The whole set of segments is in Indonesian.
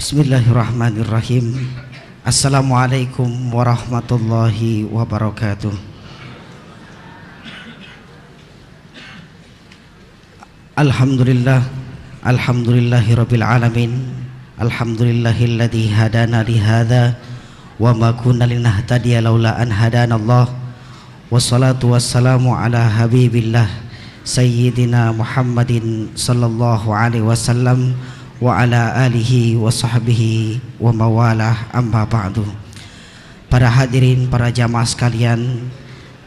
Bismillahirrahmanirrahim. Assalamualaikum warahmatullahi wabarakatuh. Alhamdulillah, alhamdulillahirabbil alamin. Alhamdulillahilladzi hadana li hadza wa ma kunna linahtadiya laula an hadanallah. Wassalatu wassalamu ala habibillah sayyidina Muhammadin sallallahu alaihi wasallam wa ala alihi wa sahbihi wa mawalah, amma ba'du. Para hadirin, para jamaah sekalian,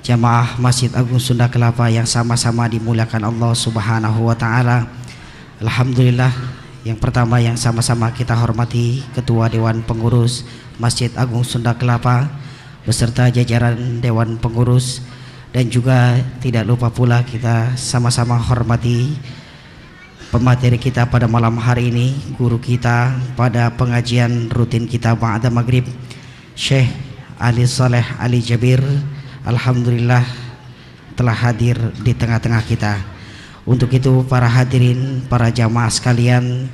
jamaah Masjid Agung Sunda Kelapa yang sama-sama dimuliakan Allah Subhanahu wa taala. Alhamdulillah, yang pertama yang sama-sama kita hormati Ketua Dewan Pengurus Masjid Agung Sunda Kelapa beserta jajaran Dewan Pengurus, dan juga tidak lupa pula kita sama-sama hormati pemateri kita pada malam hari ini, guru kita pada pengajian rutin kita ba'da maghrib, Syekh Ali Saleh Ali Jabir. Alhamdulillah telah hadir di tengah-tengah kita. Untuk itu para hadirin, para jamaah sekalian,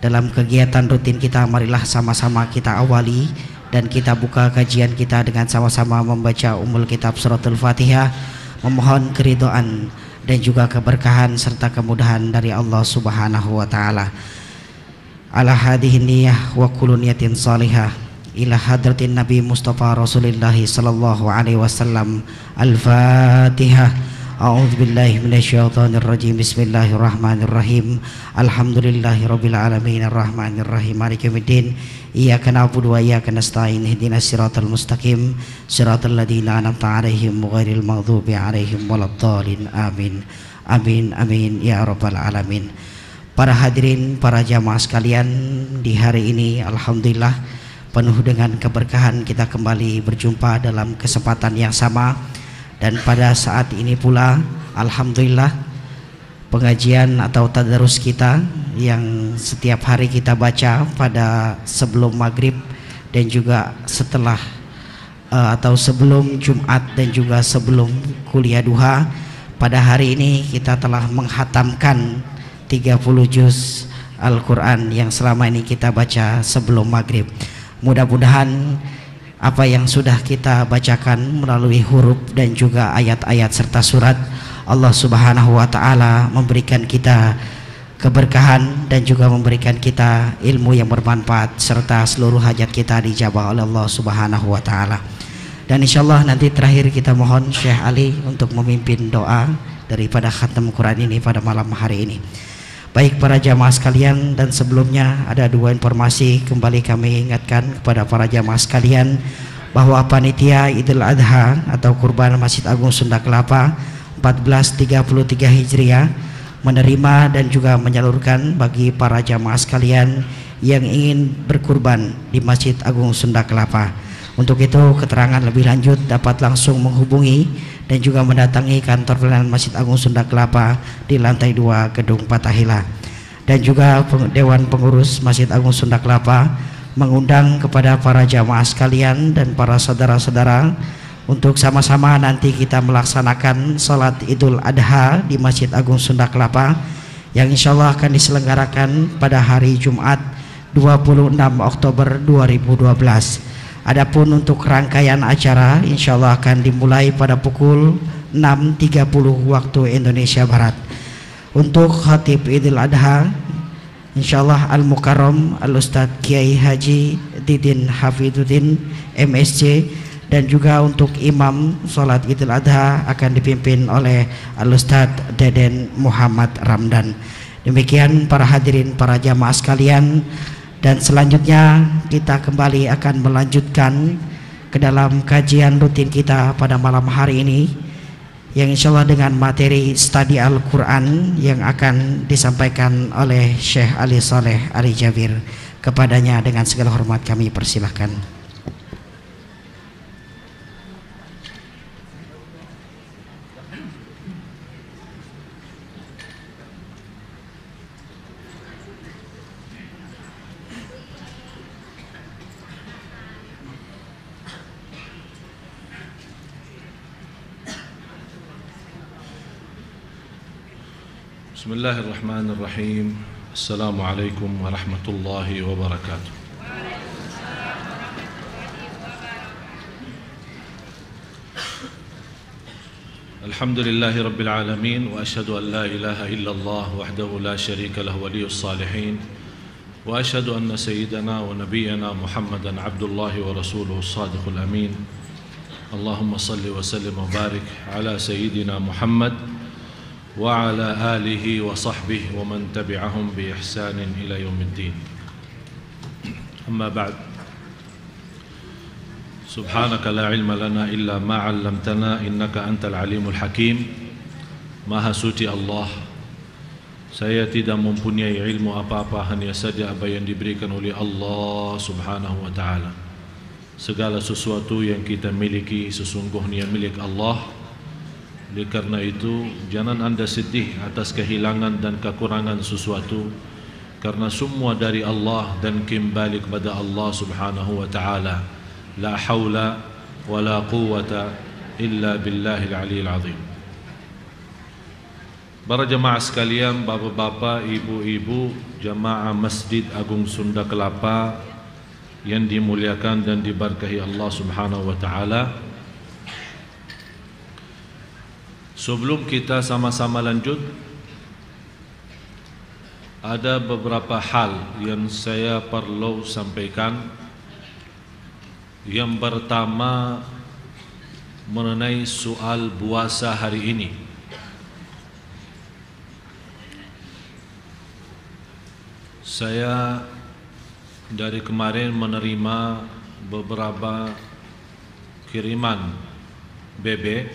dalam kegiatan rutin kita marilah sama-sama kita awali dan kita buka kajian kita dengan sama-sama membaca Ummul Kitab Suratul Fatihah, memohon keridhaan dan juga keberkahan serta kemudahan dari Allah Subhanahu wa taala. Ala hadhihi niyyah wa kullu niyatin salihah ila hadratin Nabi Mustafa Rasulullah sallallahu alaihi wasallam. Al-Fatihah. A'udzubillahi minasyaitonir rajim. Bismillahirrahmanirrahim. Alhamdulillahirabbil alamin arrahmanirrahim maliki yaumiddin. Iyyaka na'budu wa iyyaka nasta'in. Ihdinas siratal mustaqim, siratal ladzina an'amta 'alaihim ghairil maghdubi 'alaihim waladdallin. Amin. Amin amin ya rabbal alamin. Para hadirin, para jamaah sekalian, di hari ini alhamdulillah penuh dengan keberkahan kita kembali berjumpa dalam kesempatan yang sama. Dan pada saat ini pula alhamdulillah pengajian atau tadarus kita yang setiap hari kita baca pada sebelum maghrib dan juga setelah atau sebelum Jumat dan juga sebelum kuliah duha, pada hari ini kita telah menghatamkan 30 juz Al-Quran yang selama ini kita baca sebelum maghrib. Mudah-mudahan apa yang sudah kita bacakan melalui huruf dan juga ayat-ayat serta surat, Allah Subhanahu wa taala memberikan kita keberkahan dan juga memberikan kita ilmu yang bermanfaat serta seluruh hajat kita dijabah oleh Allah Subhanahu wa taala. Dan insyaallah nanti terakhir kita mohon Syekh Ali untuk memimpin doa daripada khatam Quran ini pada malam hari ini. Baik para jamaah sekalian, dan sebelumnya ada dua informasi kembali kami ingatkan kepada para jamaah sekalian bahwa panitia Idul Adha atau kurban Masjid Agung Sunda Kelapa 1433 Hijriah menerima dan juga menyalurkan bagi para jamaah sekalian yang ingin berkurban di Masjid Agung Sunda Kelapa. Untuk itu keterangan lebih lanjut dapat langsung menghubungi dan juga mendatangi kantor pelayanan Masjid Agung Sunda Kelapa di lantai 2 Gedung Fathahillah. Dan juga Dewan Pengurus Masjid Agung Sunda Kelapa mengundang kepada para jamaah sekalian dan para saudara-saudara untuk sama-sama nanti kita melaksanakan salat Idul Adha di Masjid Agung Sunda Kelapa yang insya Allah akan diselenggarakan pada hari Jumat 26 Oktober 2012. Adapun untuk rangkaian acara insya Allah akan dimulai pada pukul 6.30 waktu Indonesia Barat. Untuk khatib Idul Adha insya Allah Al-Mukarram Al-Ustadz Kiai Haji Didin Hafiduddin MSC, dan juga untuk imam sholat Idul Adha akan dipimpin oleh Al-Ustadz Deden Muhammad Ramdan. Demikian para hadirin, para jamaah sekalian. Dan selanjutnya kita kembali akan melanjutkan ke dalam kajian rutin kita pada malam hari ini, yang insya Allah dengan materi studi Al-Quran yang akan disampaikan oleh Syekh Ali Saleh Ali Jabir. Kepadanya dengan segala hormat kami persilahkan. Bismillahirrahmanirrahim. Assalamualaikum warahmatullahi wabarakatuh. الحمد لله رب العالمين وأشهد أن لا إله إلا الله وحده لا شريك له ولي الصالحين وأشهد أن سيدنا ونبينا محمدا عبد الله ورسوله الصادق الأمين اللهم صل وسلم وبارك على سيدنا محمد وعلى آله وصحبه ومن تبعهم بإحسان إلى يوم الدين أما بعد سبحانك لا علم لنا إلا ما علمتنا إنك أنت العليم الحكيم Maha suci Allah, saya tidak mempunyai ilmu apa-apa, hanya saja apa yang diberikan oleh Allah subhanahu wa ta'ala. Segala sesuatu yang kita miliki sesungguhnya milik Allah. Oleh karena itu jangan anda sedih atas kehilangan dan kekurangan sesuatu, karena semua dari Allah dan kembali kepada Allah subhanahu wa ta'ala. La hawla wa la quwwata illa billahil aliyil azim. Para jemaah sekalian, bapak-bapak, ibu-ibu, jemaah Masjid Agung Sunda Kelapa yang dimuliakan dan diberkahi Allah subhanahu wa ta'ala. Sebelum kita sama-sama lanjut, ada beberapa hal yang saya perlu sampaikan. Yang pertama mengenai soal puasa hari ini. Saya dari kemarin menerima beberapa kiriman bebek,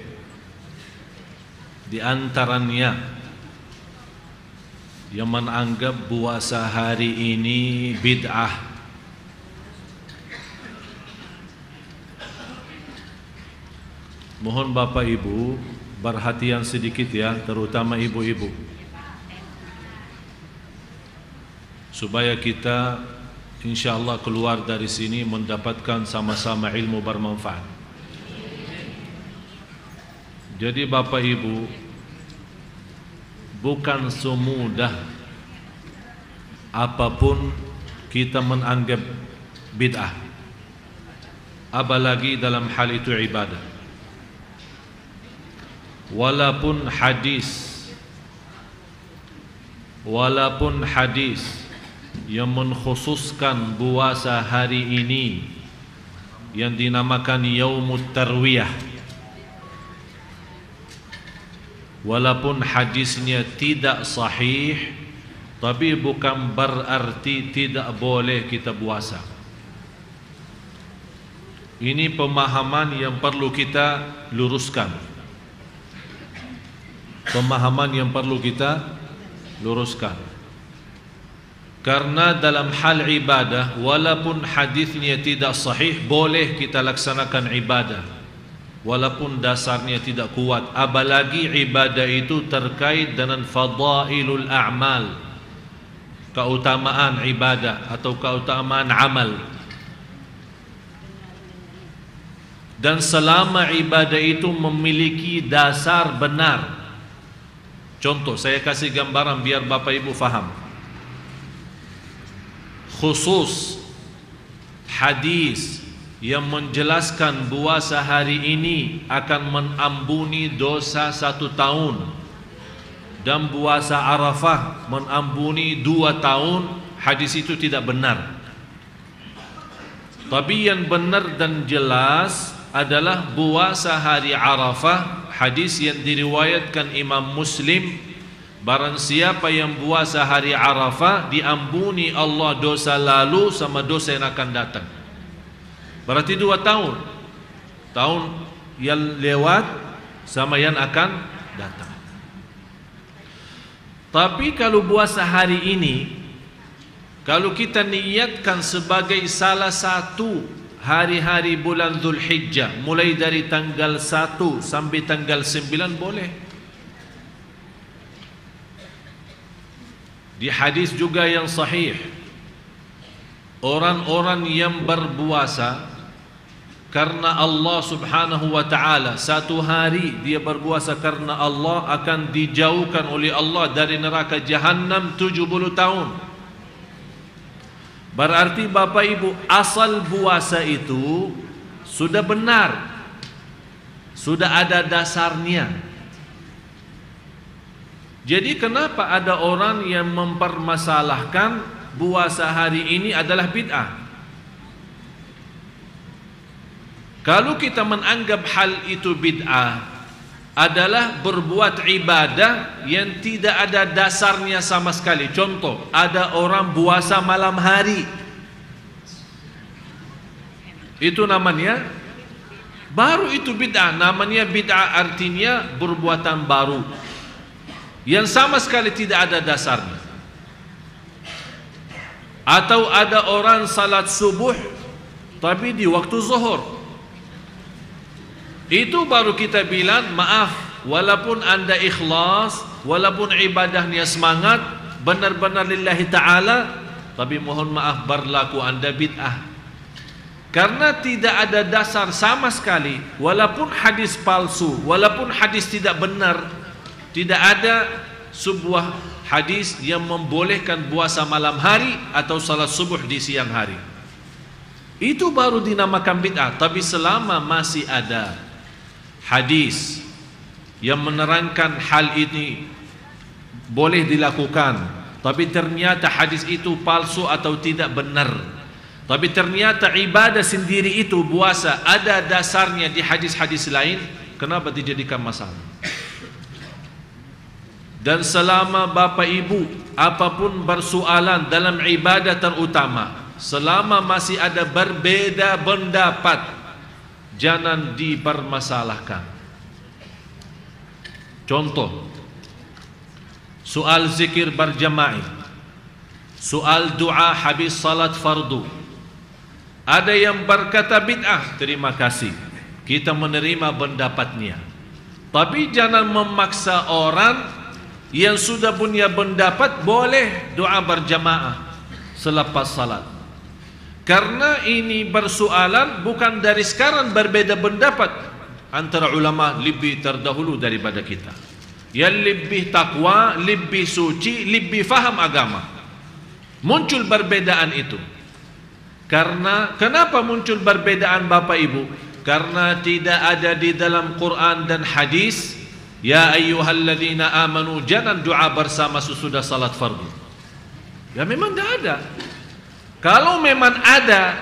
di antaranya yang menganggap puasa hari ini bid'ah. Mohon Bapak Ibu perhatian sedikit ya, terutama ibu-ibu, supaya kita insyaallah keluar dari sini mendapatkan sama-sama ilmu bermanfaat. Jadi Bapak Ibu, bukan semudah apapun kita menganggap bid'ah, apalagi dalam hal itu ibadah. Walaupun hadis yang mengkhususkan puasa hari ini yang dinamakan Yaumut Tarwiyah, walaupun hadisnya tidak sahih, tapi bukan berarti tidak boleh kita puasa. Ini pemahaman yang perlu kita luruskan. Karena dalam hal ibadah, walaupun hadisnya tidak sahih, boleh kita laksanakan ibadah walaupun dasarnya tidak kuat. Apalagi ibadah itu terkait dengan fadailul a'mal, keutamaan ibadah atau keutamaan amal. Dan selama ibadah itu memiliki dasar benar. Contoh, saya kasih gambaran biar Bapak Ibu faham. Khusus hadis yang menjelaskan puasa hari ini akan mengampuni dosa 1 tahun, dan puasa Arafah mengampuni 2 tahun, hadis itu tidak benar. Tapi yang benar dan jelas adalah puasa hari Arafah. Hadis yang diriwayatkan Imam Muslim, barang siapa yang puasa hari Arafah, diampuni Allah dosa lalu sama dosa yang akan datang. Berarti 2 tahun, tahun yang lewat sama yang akan datang. Tapi kalau puasa hari ini, kalau kita niatkan sebagai salah satu hari-hari bulan Dzulhijjah, mulai dari tanggal 1 sampai tanggal 9, boleh. Di hadis juga yang sahih, orang-orang yang berpuasa karena Allah subhanahu wa ta'ala, 1 hari dia berpuasa karena Allah, akan dijauhkan oleh Allah dari neraka Jahannam 70 tahun. Berarti Bapak Ibu, asal puasa itu sudah benar, sudah ada dasarnya. Jadi kenapa ada orang yang mempermasalahkan puasa hari ini adalah bid'ah? Kalau kita menganggap hal itu bid'ah adalah berbuat ibadah yang tidak ada dasarnya sama sekali. Contoh, ada orang puasa malam hari, itu namanya baru itu bid'ah. Namanya bid'ah artinya perbuatan baru yang sama sekali tidak ada dasarnya. Atau ada orang salat subuh tapi di waktu zuhur, itu baru kita bilang maaf, walaupun anda ikhlas, walaupun ibadahnya semangat benar-benar lillahi ta'ala, tapi mohon maaf berlaku anda bid'ah. Karena tidak ada dasar sama sekali, walaupun hadis palsu, walaupun hadis tidak benar, tidak ada sebuah hadis yang membolehkan puasa malam hari atau salat subuh di siang hari. Itu baru dinamakan bid'ah. Tapi selama masih ada hadis yang menerangkan hal ini boleh dilakukan, tapi ternyata hadis itu palsu atau tidak benar, tapi ternyata ibadah sendiri itu puasa ada dasarnya di hadis-hadis lain, kenapa dijadikan masalah? Dan selama Bapak Ibu apapun bersoalan dalam ibadah terutama, selama masih ada berbeda pendapat, jangan dipermasalahkan. Contoh, soal zikir berjamaah, soal doa habis salat fardu. Ada yang berkata bid'ah, terima kasih, kita menerima pendapatnya. Tapi jangan memaksa orang yang sudah punya pendapat boleh doa berjamaah selepas salat. Karena ini bersoalan bukan dari sekarang berbeda pendapat antara ulama lebih terdahulu daripada kita, yang lebih takwa, lebih suci, lebih faham agama. Muncul perbedaan itu. Karena kenapa muncul perbedaan Bapak Ibu? Karena tidak ada di dalam Quran dan hadis, ya ayyuhalladzina amanu, jangan doa bersama sesudah salat fardu. Ya memang tidak ada. Kalau memang ada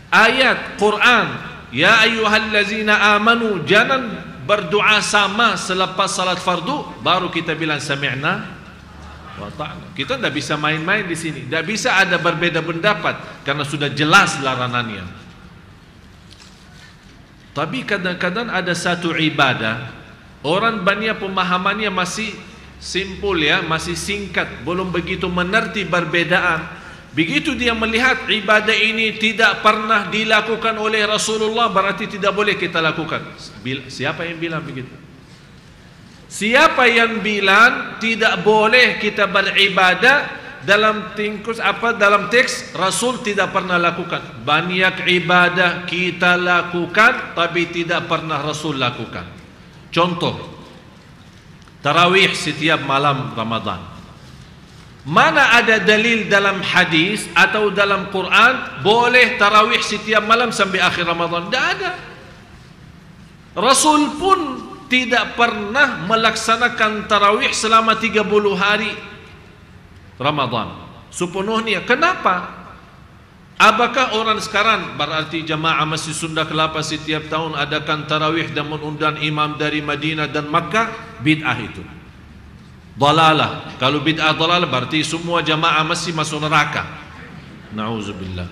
ayat Quran, ya ayyuhalladzina amanu, jangan berdoa sama selepas salat fardu, baru kita bilang sami'na wa ta'na. Kita tidak bisa main-main di sini. Tidak bisa ada berbeda pendapat karena sudah jelas larangannya. Tapi kadang-kadang ada satu ibadah, orang banyak pemahamannya masih simpul ya, masih singkat, belum begitu mengerti perbedaan. Begitu dia melihat ibadah ini tidak pernah dilakukan oleh Rasulullah, berarti tidak boleh kita lakukan. Siapa yang bilang begitu? Siapa yang bilang tidak boleh kita beribadah dalam dalam teks Rasul tidak pernah lakukan? Banyak ibadah kita lakukan tapi tidak pernah Rasul lakukan. Contoh, tarawih setiap malam Ramadan. Mana ada dalil dalam hadis atau dalam Quran boleh tarawih setiap malam sampai akhir Ramadan? Tidak ada. Rasul pun tidak pernah melaksanakan tarawih selama 30 hari Ramadan sepenuhnya. Kenapa? Apakah orang sekarang berarti jamaah Masjid Sunda Kelapa setiap tahun adakan tarawih dan mengundang imam dari Madinah dan Makkah? Bid'ah itu. Dalalah. Kalau bid'ah dalalah berarti semua jamaah masih masuk neraka. Na'udzubillah.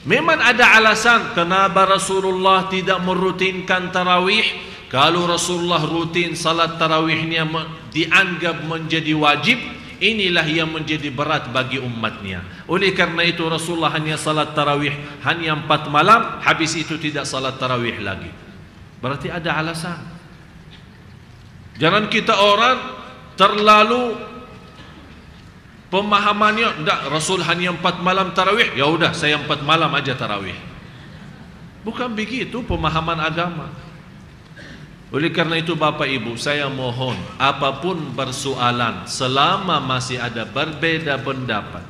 Memang ada alasan kenapa Rasulullah tidak merutinkan tarawih. Kalau Rasulullah rutin salat tarawihnya dianggap menjadi wajib, inilah yang menjadi berat bagi umatnya. Oleh karena itu Rasulullah hanya salat tarawih hanya 4 malam, habis itu tidak salat tarawih lagi. Berarti ada alasan. Jangan kita orang terlalu pemahamannya, enggak, Rasul hanya 4 malam tarawih, ya udah saya 4 malam aja tarawih. Bukan begitu pemahaman agama. Oleh karena itu Bapak Ibu, saya mohon apapun persoalan, selama masih ada berbeda pendapat,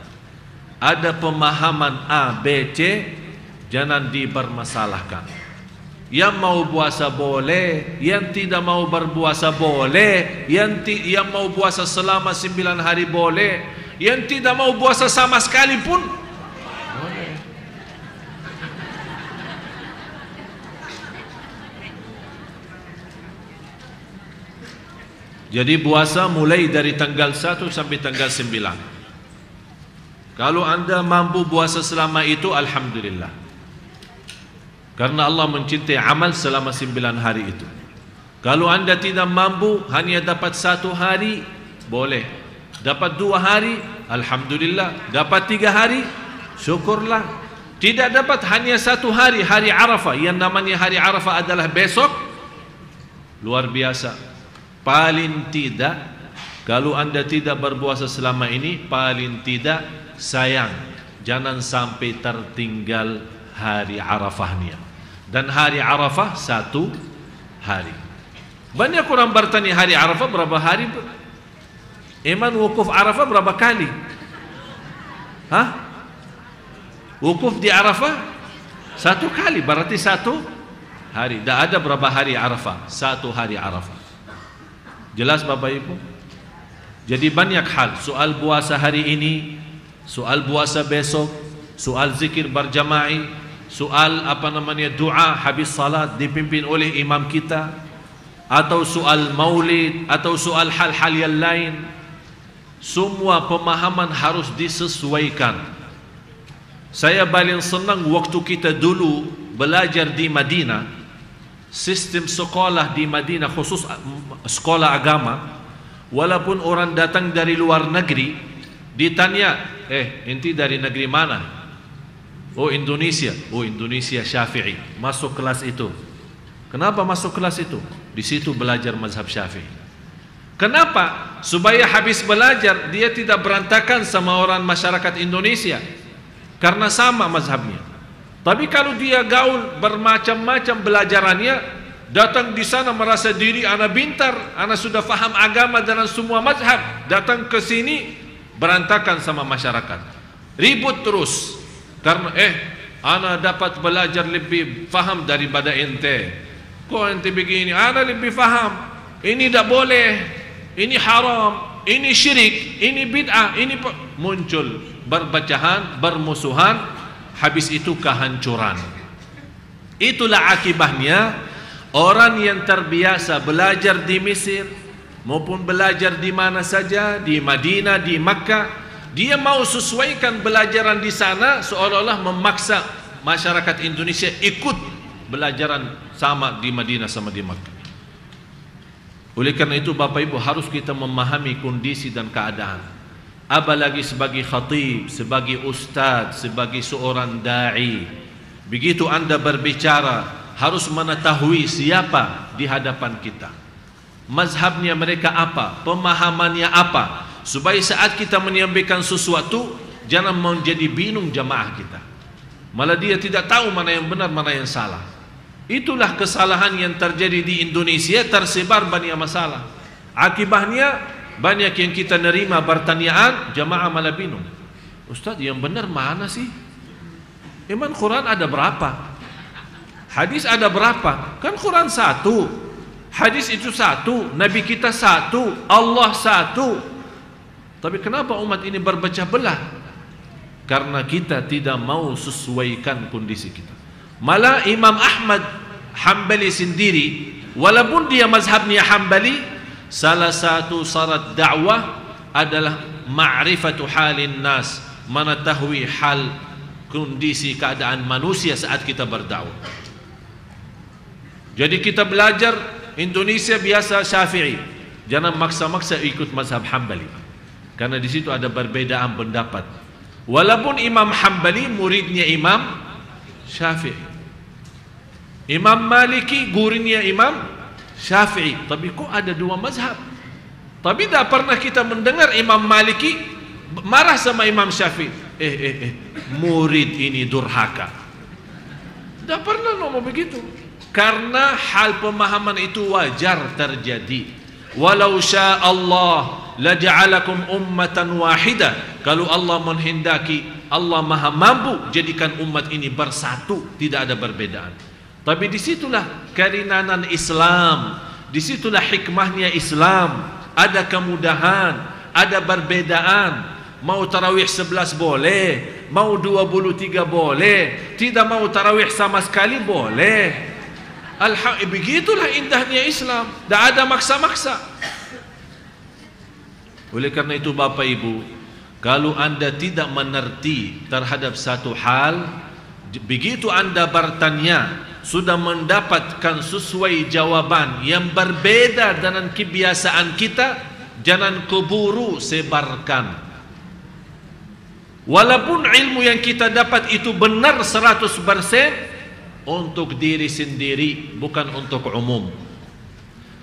ada pemahaman A, B, C, jangan dipermasalahkan. Yang mau puasa boleh, yang tidak mau berpuasa boleh, yang mau puasa selama 9 hari boleh, yang tidak mau puasa sama sekali pun boleh. Jadi puasa mulai dari tanggal 1 sampai tanggal 9. Kalau anda mampu puasa selama itu, alhamdulillah. Karena Allah mencintai amal selama 9 hari itu. Kalau anda tidak mampu, hanya dapat 1 hari, boleh. Dapat 2 hari, alhamdulillah. Dapat 3 hari, syukurlah. Tidak dapat hanya 1 hari, hari Arafah. Yang namanya hari Arafah adalah besok. Luar biasa. Paling tidak, kalau anda tidak berpuasa selama ini, paling tidak sayang, jangan sampai tertinggal hari Arafahnya. Dan hari Arafah 1 hari. Banyak orang bertanya, hari Arafah berapa hari? Emang wukuf Arafah berapa kali? Hah? Wukuf di Arafah 1 kali, berarti 1 hari. Tidak ada berapa hari Arafah, 1 hari Arafah. Jelas Bapak Ibu? Jadi banyak hal, soal puasa hari ini, soal puasa besok, soal zikir berjamaah, soal doa habis salat dipimpin oleh imam kita, atau soal maulid, atau soal hal-hal yang lain. Semua pemahaman harus disesuaikan. Saya paling senang waktu kita dulu belajar di Madinah, sistem sekolah di Madinah khusus sekolah agama, walaupun orang datang dari luar negeri ditanya, enti dari negeri mana? Oh Indonesia. Oh Indonesia Syafi'i. Masuk kelas itu. Kenapa masuk kelas itu? Di situ belajar mazhab Syafi'i. Kenapa? Supaya habis belajar dia tidak berantakan sama orang masyarakat Indonesia, karena sama mazhabnya. Tapi kalau dia gaul bermacam-macam belajarannya, datang di sana merasa diri anak pintar, anak sudah faham agama dalam semua mazhab, datang ke sini berantakan sama masyarakat, ribut terus. Karena anak dapat belajar lebih faham daripada ente. Kok ente begini? Anak lebih faham. Ini tidak boleh, ini haram, ini syirik, ini bid'ah, ini muncul berpecahan, bermusuhan, habis itu kehancuran. Itulah akibatnya orang yang terbiasa belajar di Mesir maupun belajar di mana saja, di Madinah, di Makkah, dia mau sesuaikan belajaran di sana, seolah-olah memaksa masyarakat Indonesia ikut belajaran sama di Madinah sama di Makkah. Oleh karena itu Bapak Ibu, harus kita memahami kondisi dan keadaan. Apalagi sebagai khatib, sebagai ustaz, sebagai seorang da'i. Begitu anda berbicara, harus mengetahui siapa di hadapan kita, mazhabnya mereka apa, pemahamannya apa, supaya saat kita menyampaikan sesuatu jangan menjadi bingung jamaah kita, malah dia tidak tahu mana yang benar mana yang salah. Itulah kesalahan yang terjadi di Indonesia, tersebar banyak masalah. Akibatnya banyak yang kita nerima pertanyaan, jamaah malah bingung. Ustaz, yang benar mana sih? Emang Quran ada berapa? Hadis ada berapa? Kan Quran 1, hadis itu 1, Nabi kita 1, Allah 1. Tapi kenapa umat ini berpecah belah? Karena kita tidak mau sesuaikan kondisi kita. Malah Imam Ahmad Hambali sendiri, walaupun dia mazhabnya Hambali, salah satu syarat dakwah adalah ma'rifatu halin nas, mengetahui hal kondisi keadaan manusia saat kita berdakwah. Jadi kita belajar Indonesia biasa Syafi'i, jangan maksa-maksa ikut mazhab Hambali, karena di situ ada perbedaan pendapat. Walaupun Imam Hambali muridnya Imam Syafi'i, Imam Maliki gurunya Imam Syafi'i, tapi kok ada dua mazhab? Tapi tidak pernah kita mendengar Imam Maliki marah sama Imam Syafi'i. Murid ini durhaka. Tidak pernah ngomong begitu. Karena hal pemahaman itu wajar terjadi. Walau syaa Allah laja'alakum ummatan wahidah. Kalau Allah menghendaki, Allah maha mampu jadikan umat ini bersatu, tidak ada perbedaan. Tapi disitulah kerinanan Islam, disitulah hikmahnya Islam. Ada kemudahan, ada perbedaan. Mau tarawih 11 boleh, mau 23 boleh, tidak mau tarawih sama sekali boleh. Begitulah indahnya Islam, tidak ada maksa-maksa. Oleh karena itu Bapak Ibu, kalau anda tidak mengerti terhadap satu hal, begitu anda bertanya, sudah mendapatkan sesuai jawaban yang berbeda dengan kebiasaan kita, jangan keburu sebarkan. Walaupun ilmu yang kita dapat itu benar 100% untuk diri sendiri, bukan untuk umum.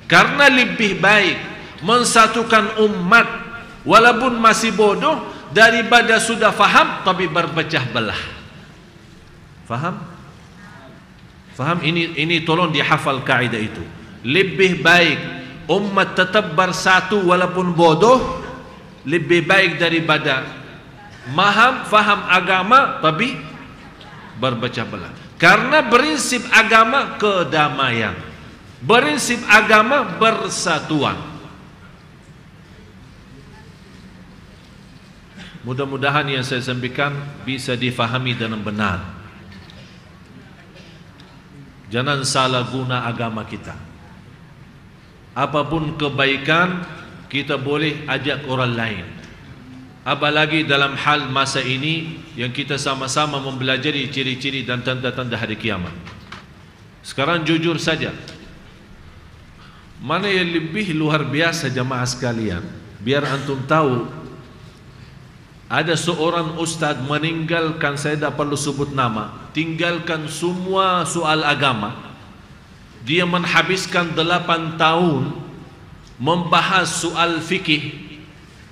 Karena lebih baik mensatukan umat walaupun masih bodoh daripada sudah faham tapi berpecah belah. Faham? Faham? Ini tolong dihafal kaidah itu. Lebih baik umat tetap bersatu walaupun bodoh, lebih baik daripada faham agama tapi berpecah belah. Karena prinsip agama kedamaian, prinsip agama bersatuan. Mudah-mudahan yang saya sampaikan bisa difahami dengan benar. Jangan salah guna agama kita. Apapun kebaikan kita boleh ajak orang lain. Apalagi dalam hal masa ini yang kita sama-sama mempelajari ciri-ciri dan tanda-tanda hari kiamat. Sekarang jujur saja, mana yang lebih luar biasa jamaah sekalian? Biar antum tahu, ada seorang ustaz meninggalkan, saya tak perlu sebut nama, tinggalkan semua soal agama. Dia menghabiskan 8 tahun membahas soal fikih.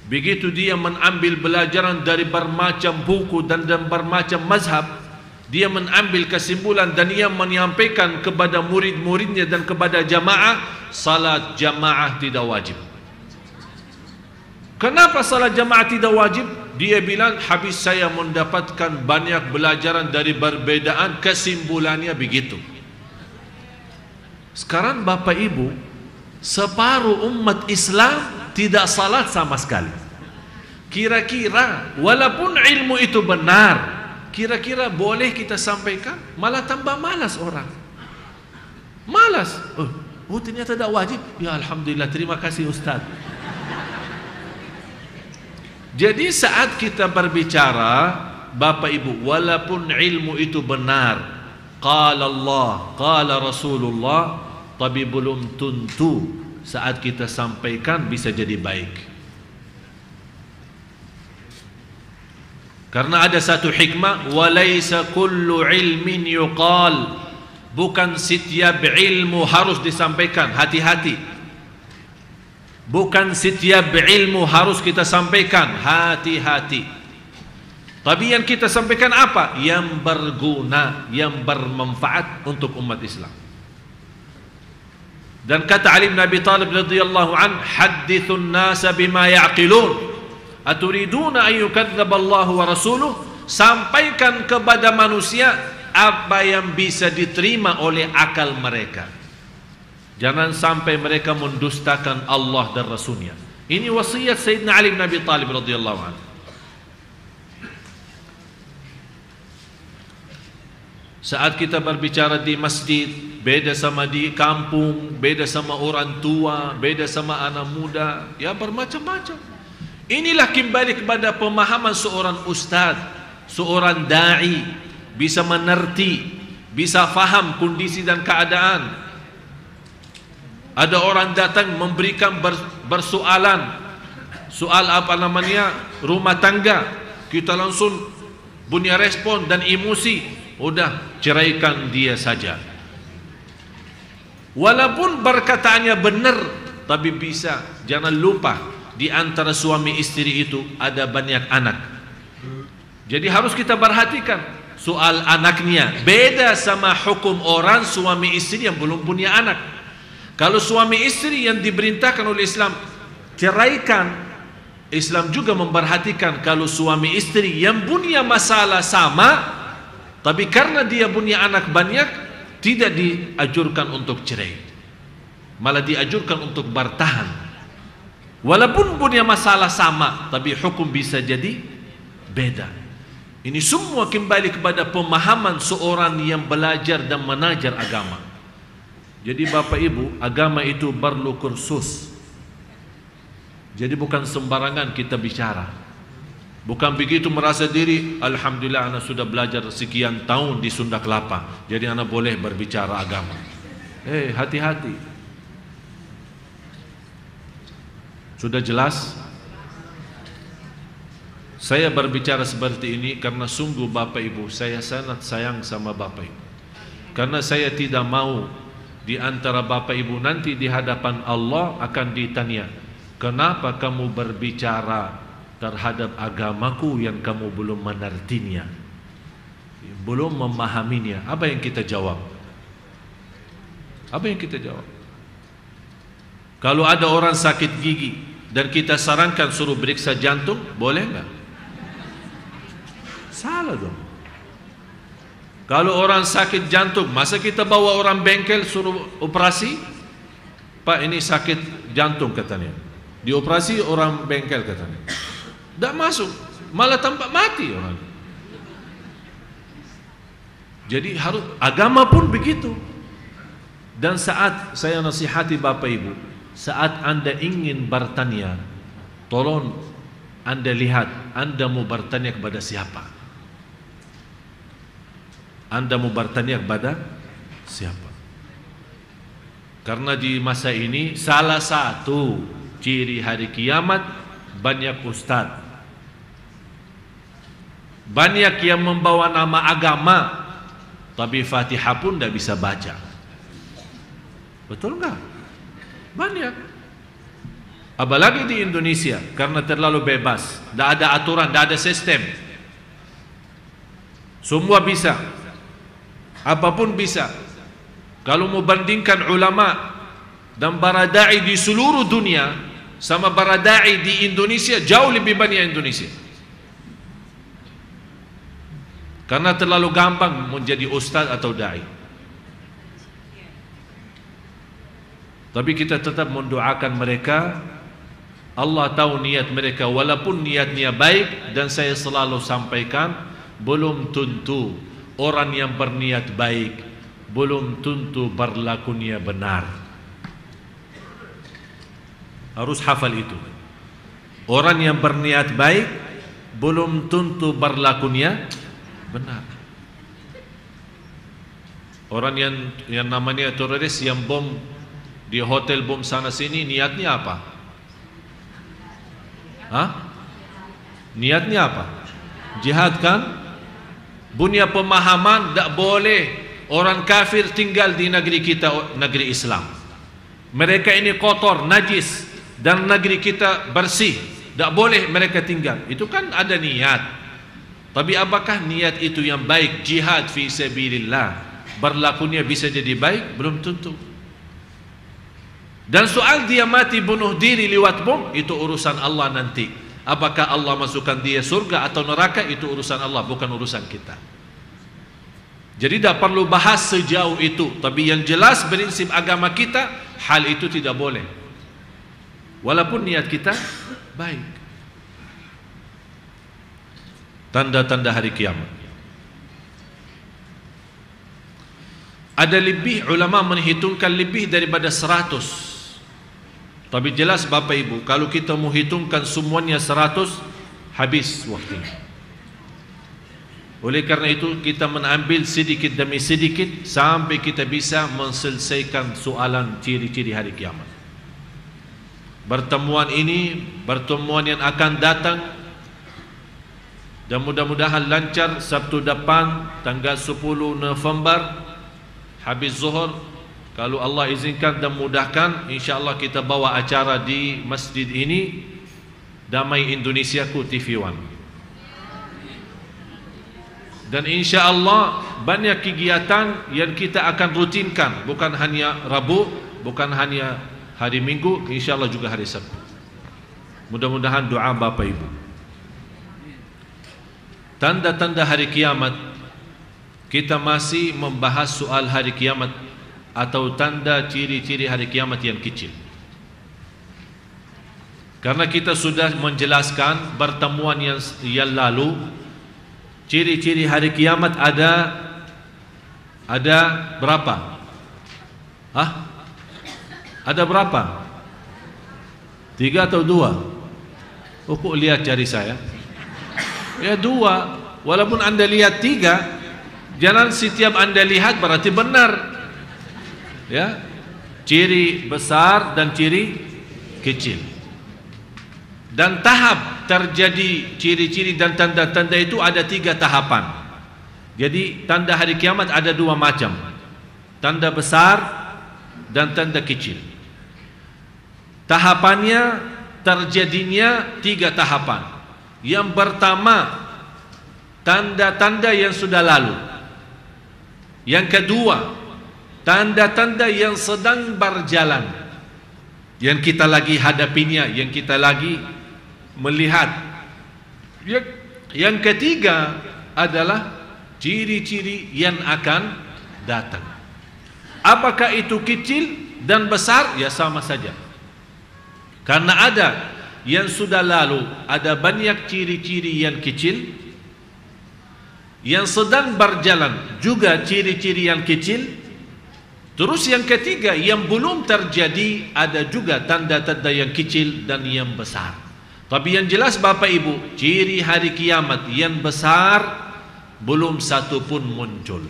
Begitu dia mengambil pelajaran dari bermacam buku dan bermacam mazhab, dia mengambil kesimpulan dan dia menyampaikan kepada murid-muridnya dan kepada jamaah, salat jamaah tidak wajib. Kenapa salat jamaah tidak wajib? Dia bilang, habis saya mendapatkan banyak pelajaran dari perbedaan, kesimpulannya begitu. Sekarang Bapak Ibu, separuh umat Islam tidak salat sama sekali. Kira-kira walaupun ilmu itu benar, kira-kira boleh kita sampaikan? Malah tambah malas orang. Malas. Oh ternyata tidak wajib. Ya alhamdulillah, terima kasih Ustaz. Jadi saat kita berbicara Bapak Ibu, walaupun ilmu itu benar, qala Allah, qala Rasulullah, tapi belum tentu saat kita sampaikan bisa jadi baik. Karena ada satu hikmah, walaysa kullu ilmin yuqal, bukan setiap ilmu harus disampaikan. Hati-hati, bukan setiap ilmu harus kita sampaikan. Hati-hati. Tapi yang kita sampaikan apa? Yang berguna, yang bermanfaat untuk umat Islam. Dan kata Ali bin Abi Thalib radhiyallahu an, hadithun nasa bima ya'qilun, aturiduna an yukadzdzaba Allah wa rasuluh, sampaikan kepada manusia apa yang bisa diterima oleh akal mereka. Jangan sampai mereka mendustakan Allah dan Rasulnya. Ini wasiat Sayyidina Ali bin Abi Thalib radhiyallahu an. Saat kita berbicara di masjid, beda sama di kampung, beda sama orang tua, beda sama anak muda, ya bermacam-macam. Inilah kembali kepada pemahaman seorang ustaz, seorang da'i, bisa mengerti, bisa faham kondisi dan keadaan. Ada orang datang memberikan bersoalan, soal apa namanya, rumah tangga, kita langsung punya respon dan emosi. Udah, ceraikan dia saja. Walaupun perkataannya benar, tapi bisa, jangan lupa di antara suami istri itu ada banyak anak. Jadi harus kita perhatikan soal anaknya. Beda sama hukum orang suami istri yang belum punya anak. Kalau suami istri yang diperintahkan oleh Islam ceraikan, Islam juga memperhatikan kalau suami istri yang punya masalah sama, tapi karena dia punya anak banyak, tidak dianjurkan untuk cerai, malah dianjurkan untuk bertahan. Walaupun punya masalah sama, tapi hukum bisa jadi beda. Ini semua kembali kepada pemahaman seorang yang belajar dan menajar agama. Jadi Bapak Ibu, agama itu perlu kursus. Jadi bukan sembarangan kita bicara. Bukan begitu merasa diri, alhamdulillah anak sudah belajar sekian tahun di Sunda Kelapa, jadi anak boleh berbicara agama. Hati-hati. Sudah jelas? Saya berbicara seperti ini karena sungguh Bapak Ibu, saya sangat sayang sama Bapak Ibu. Karena saya tidak mau di antara Bapak Ibu nanti di hadapan Allah akan ditanya, kenapa kamu berbicara terhadap agamaku yang kamu belum mengertinya, belum memahaminya? Apa yang kita jawab? Apa yang kita jawab? Kalau ada orang sakit gigi dan kita sarankan suruh periksa jantung, boleh enggak? Salah dong. Kalau orang sakit jantung, masa kita bawa orang bengkel suruh operasi? Pak, ini sakit jantung katanya, dioperasi orang bengkel katanya. Tak masuk, malah tampak mati orang. Jadi harus, agama pun begitu. Dan saat saya nasihati Bapak Ibu, saat Anda ingin bertanya, tolong Anda lihat Anda mau bertanya kepada siapa. Anda mau bertanya kepada siapa? Karena di masa ini salah satu ciri hari kiamat, banyak ustaz, banyak yang membawa nama agama, tapi Fatihah pun tidak bisa baca. Betul enggak? Banyak. Apalagi di Indonesia, karena terlalu bebas, tidak ada aturan, tidak ada sistem. Semua bisa, apapun bisa. Kalau mau bandingkan ulama dan baradai di seluruh dunia sama baradai di Indonesia, jauh lebih banyak Indonesia. Karena terlalu gampang menjadi ustaz atau da'i. Tapi kita tetap mendoakan mereka. Allah tahu niat mereka, walaupun niatnya baik. Dan saya selalu sampaikan, belum tentu orang yang berniat baik, belum tentu berlakunya benar. Harus hafal itu. Orang yang berniat baik belum tentu berlakunya benar. Orang yang namanya teroris yang bom di hotel, bom sana sini, niatnya apa? Niatnya apa? Jihad kan? Punya pemahaman tak boleh orang kafir tinggal di negeri kita, negeri Islam. Mereka ini kotor, najis, dan negeri kita bersih, tak boleh mereka tinggal. Itu kan ada niat. Tapi apakah niat itu yang baik? Jihad fi sabilillah, berlakunya bisa jadi baik? Belum tentu. Dan soal dia mati bunuh diri lewat bom, itu urusan Allah nanti. Apakah Allah masukkan dia surga atau neraka, itu urusan Allah, bukan urusan kita. Jadi tak perlu bahas sejauh itu. Tapi yang jelas prinsip agama kita, hal itu tidak boleh, walaupun niat kita baik. Tanda-tanda hari kiamat. Ada lebih, ulama menghitungkan lebih daripada 100. Tapi jelas Bapak Ibu, kalau kita mau hitungkan semuanya 100, habis waktunya. Oleh karena itu kita mengambil sedikit demi sedikit sampai kita bisa menyelesaikan soalan ciri-ciri hari kiamat. Pertemuan ini, pertemuan yang akan datang, dan mudah-mudahan lancar. Sabtu depan tanggal 10 November habis zuhur, kalau Allah izinkan dan mudahkan, insyaAllah kita bawa acara di masjid ini, Damai Indonesiaku TV1. Dan insyaAllah banyak kegiatan yang kita akan rutinkan, bukan hanya Rabu, bukan hanya hari Minggu, insyaAllah juga hari Sabtu. Mudah-mudahan doa Bapak Ibu. Tanda-tanda hari kiamat kita masih membahas soal hari kiamat atau tanda ciri-ciri hari kiamat yang kecil. Karena kita sudah menjelaskan pertemuan yang lalu, ciri-ciri hari kiamat ada berapa? Ada berapa? 3 atau 2? Oh, kok lihat jari saya? Ya 2. Walaupun anda lihat 3, jangan setiap anda lihat berarti benar. Ya, ciri besar dan ciri kecil. Dan tahap terjadi ciri-ciri dan tanda-tanda itu ada 3 tahapan. Jadi tanda hari kiamat ada 2 macam, tanda besar dan tanda kecil. Tahapannya, terjadinya 3 tahapan. Yang pertama, tanda-tanda yang sudah lalu. Yang kedua, tanda-tanda yang sedang berjalan, yang kita lagi hadapinya, yang kita lagi melihat. Yang ketiga adalah ciri-ciri yang akan datang. Apakah itu kecil dan besar? Ya sama saja. Karena ada yang sudah lalu, ada banyak ciri-ciri yang kecil. Yang sedang berjalan juga ciri-ciri yang kecil. Terus yang ketiga, yang belum terjadi, ada juga tanda-tanda yang kecil dan yang besar. Tapi yang jelas Bapak Ibu, ciri hari kiamat yang besar belum satu pun muncul.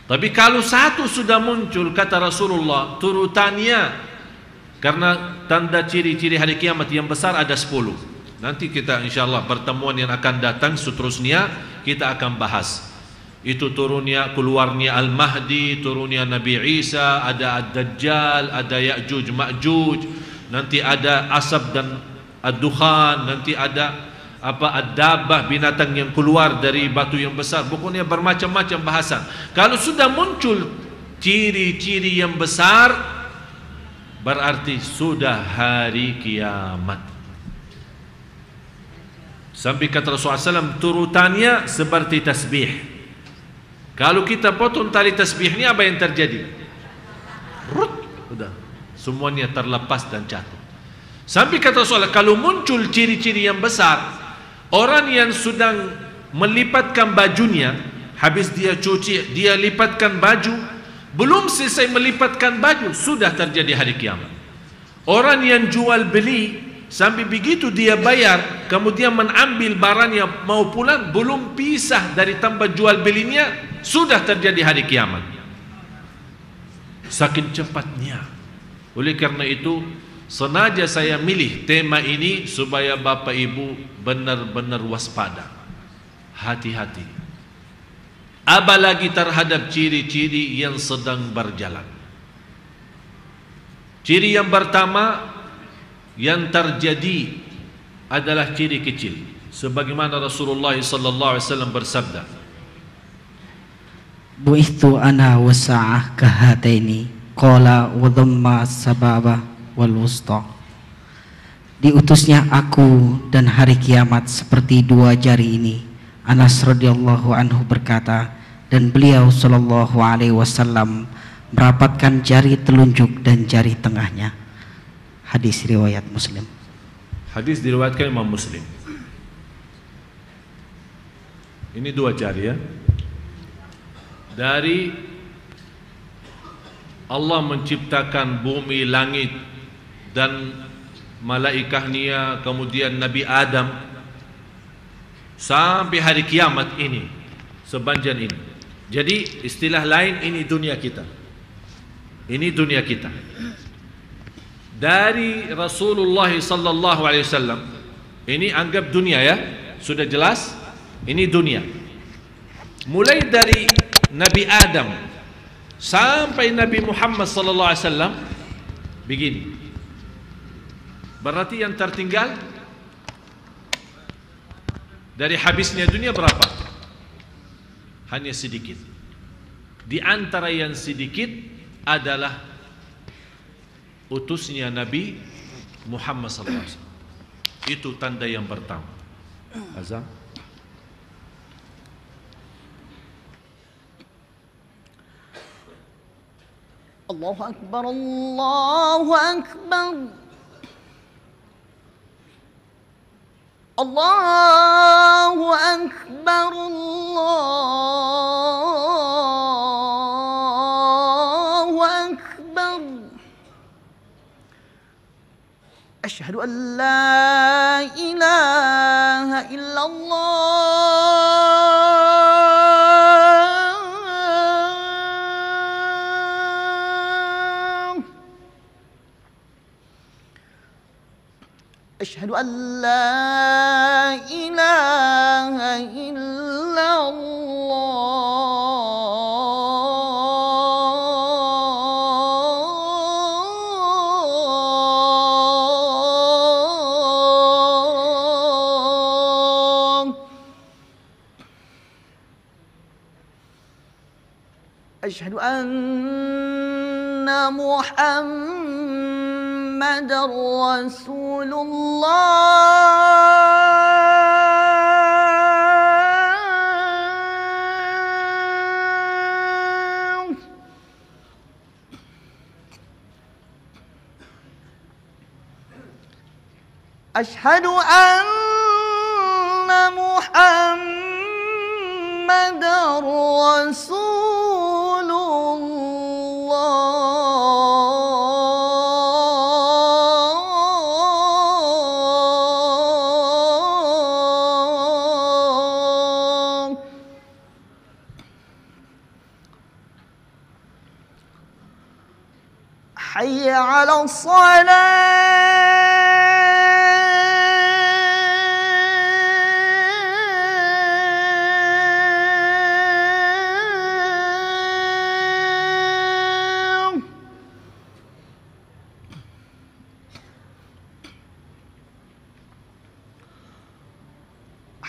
Tapi kalau satu sudah muncul, kata Rasulullah, turutannya, karena tanda ciri-ciri hari kiamat yang besar ada 10. Nanti kita insyaAllah pertemuan yang akan datang seterusnya kita akan bahas. Itu turunnya, keluarnya Al-Mahdi, turunnya Nabi Isa, ada Ad-Dajjal, ada Ya'juj Ma'juj, nanti ada asap dan ad-dukhan, nanti ada ad-dabah, binatang yang keluar dari batu yang besar. Pokoknya bermacam-macam bahasan. Kalau sudah muncul ciri-ciri yang besar, berarti sudah hari kiamat. Sampai kata Rasulullah SAW, turutannya seperti tasbih. Kalau kita potong tali tasbih ini, apa yang terjadi? Sudah, semuanya terlepas dan jatuh. Sampai kata Rasulullah, kalau muncul ciri-ciri yang besar, orang yang sedang melipatkan bajunya, habis dia cuci, dia lipatkan baju, belum selesai melipatkan baju, sudah terjadi hari kiamat. Orang yang jual beli, sampai begitu dia bayar, kemudian mengambil barangnya mau pulang, belum pisah dari tempat jual belinya, sudah terjadi hari kiamat. Saking cepatnya. Oleh karena itu, sengaja saya milih tema ini supaya Bapak Ibu benar-benar waspada, hati-hati, apalagi terhadap ciri-ciri yang sedang berjalan. Ciri yang pertama yang terjadi adalah ciri kecil, sebagaimana Rasulullah SAW bersabda, bu'ithu ana wasa'ah kahataini qala wa dhamma sababa wal wusta. Diutusnya aku dan hari kiamat seperti 2 jari ini. Anas radhiyallahu anhu berkata, dan beliau sallallahu alaihi wasallam merapatkan jari telunjuk dan jari tengahnya. Hadis riwayat Muslim. Hadis diriwayatkan Imam Muslim. Ini 2 jari ya. Dari Allah menciptakan bumi, langit dan malaikatnya, kemudian Nabi Adam, sampai hari kiamat ini, sepanjang ini. Jadi istilah lain, ini dunia kita. Ini dunia kita. Dari Rasulullah sallallahu alaihi wasallam, ini anggap dunia ya, sudah jelas, ini dunia. Mulai dari Nabi Adam sampai Nabi Muhammad sallallahu alaihi wasallam begini. Berarti yang tertinggal dari habisnya dunia berapa? Hanya sedikit. Di antara yang sedikit adalah utusnya Nabi Muhammad SAW. Itu tanda yang pertama. Azam. الله أكبر الله أكبر الله أكبر الله أكبر أشهد أن لا إله إلا الله أشهد أن لا إله إلا الله أشهد أن محمد رسول الله أشهد أن محمد رسول الله حي على الصلاة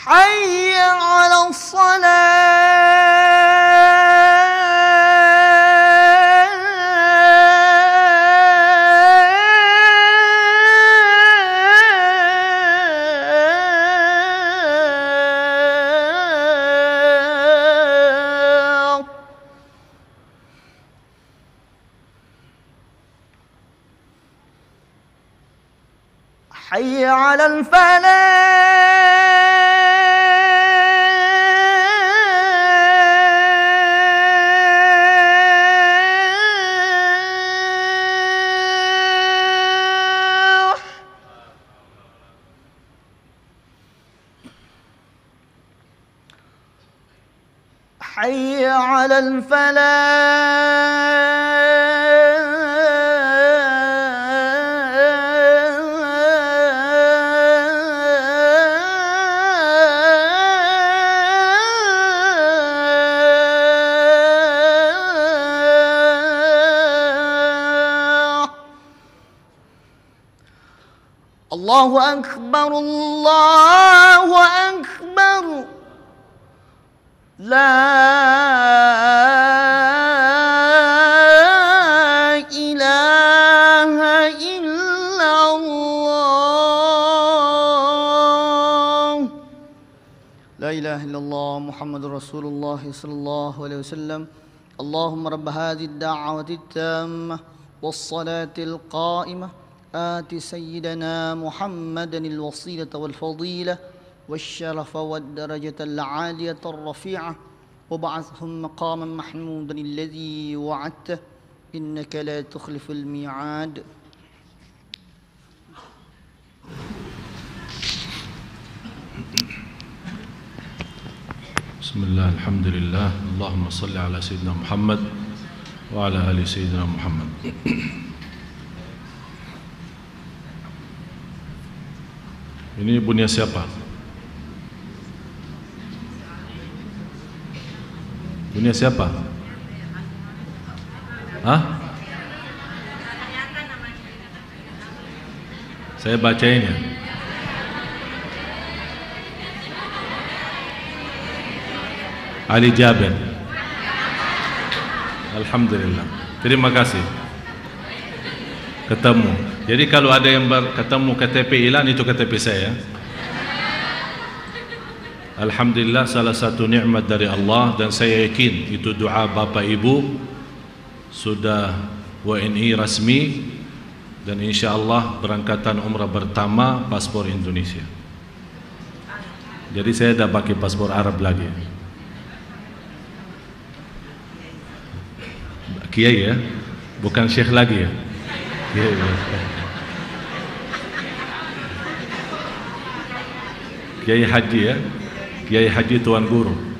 حي على الصلاة حي على الفلاح حي على الفلاح الله أكبر الله أكبر لا إله إلا الله لا إله إلا الله محمد رسول الله صلى الله عليه وسلم اللهم رب هذه الدعوة التامة والصلاة القائمة آت سيدنا محمدا الوسيلة والفضيلة والشرف والدرجة العالية الرفيعة وابعثهم مقاما محمودا الذي وعدته إنك لا تخلف الميعاد. بسم الله الحمد لله اللهم صل على سيدنا محمد وعلى آل سيدنا محمد. Ini punya siapa? Punya siapa? Hah? Saya bacain ya. Ali Jabir. Alhamdulillah. Terima kasih. Ketemu. Jadi kalau ada yang ketemu KTP hilang, itu KTP saya. Alhamdulillah, salah satu nikmat dari Allah, dan saya yakin itu doa Bapak Ibu sudah WNI rasmi, dan insya Allah berangkatan umrah pertama paspor Indonesia. Jadi saya dah pakai paspor Arab lagi. Kiai ya, bukan syekh lagi ya. Kiai ya. Kiai haji ya, Kiai haji tuan guru.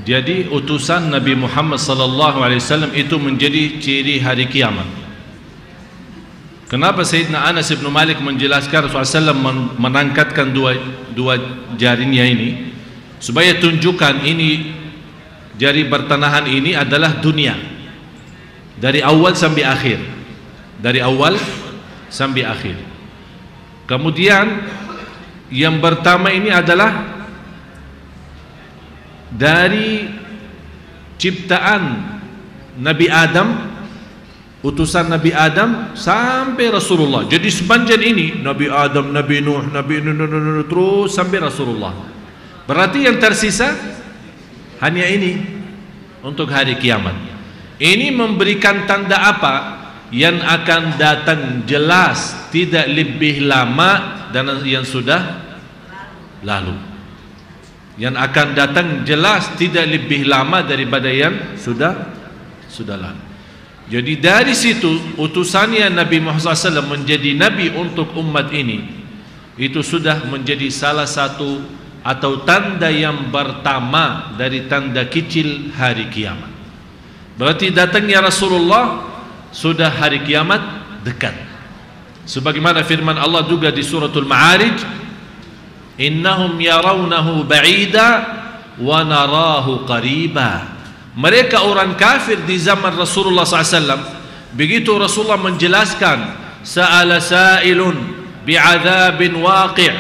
Jadi utusan Nabi Muhammad sallallahu alaihi wasallam itu menjadi ciri hari kiamat. Kenapa Sayyidina Anas bin Malik menjelaskan Rasulullah SAW menangkatkan dua jarinya ini, supaya tunjukkan ini jari bertanahan ini adalah dunia dari awal sampai akhir, dari awal sampai akhir. Kemudian yang pertama ini adalah dari ciptaan Nabi Adam, utusan Nabi Adam sampai Rasulullah. Jadi sepanjang ini Nabi Adam, Nabi Nuh, Nabi terus sampai Rasulullah. Berarti yang tersisa hanya ini untuk hari kiamat. Ini memberikan tanda apa? Yang akan datang jelas, tidak lebih lama dan yang sudah lalu. Yang akan datang jelas tidak lebih lama daripada yang sudah lalu. Jadi dari situ utusannya Nabi Muhammad SAW menjadi Nabi untuk umat ini, itu sudah menjadi salah satu atau tanda yang pertama dari tanda kecil hari kiamat. Berarti datangnya Rasulullah sudah hari kiamat dekat. Sebagaimana firman Allah juga di suratul Ma'arij, innahum yarawnahu ba'ida wa narahu qariba. Mereka orang kafir di zaman Rasulullah SAW, begitu Rasulullah menjelaskan, sa'ala sa'ilun bi'adzabin waqi'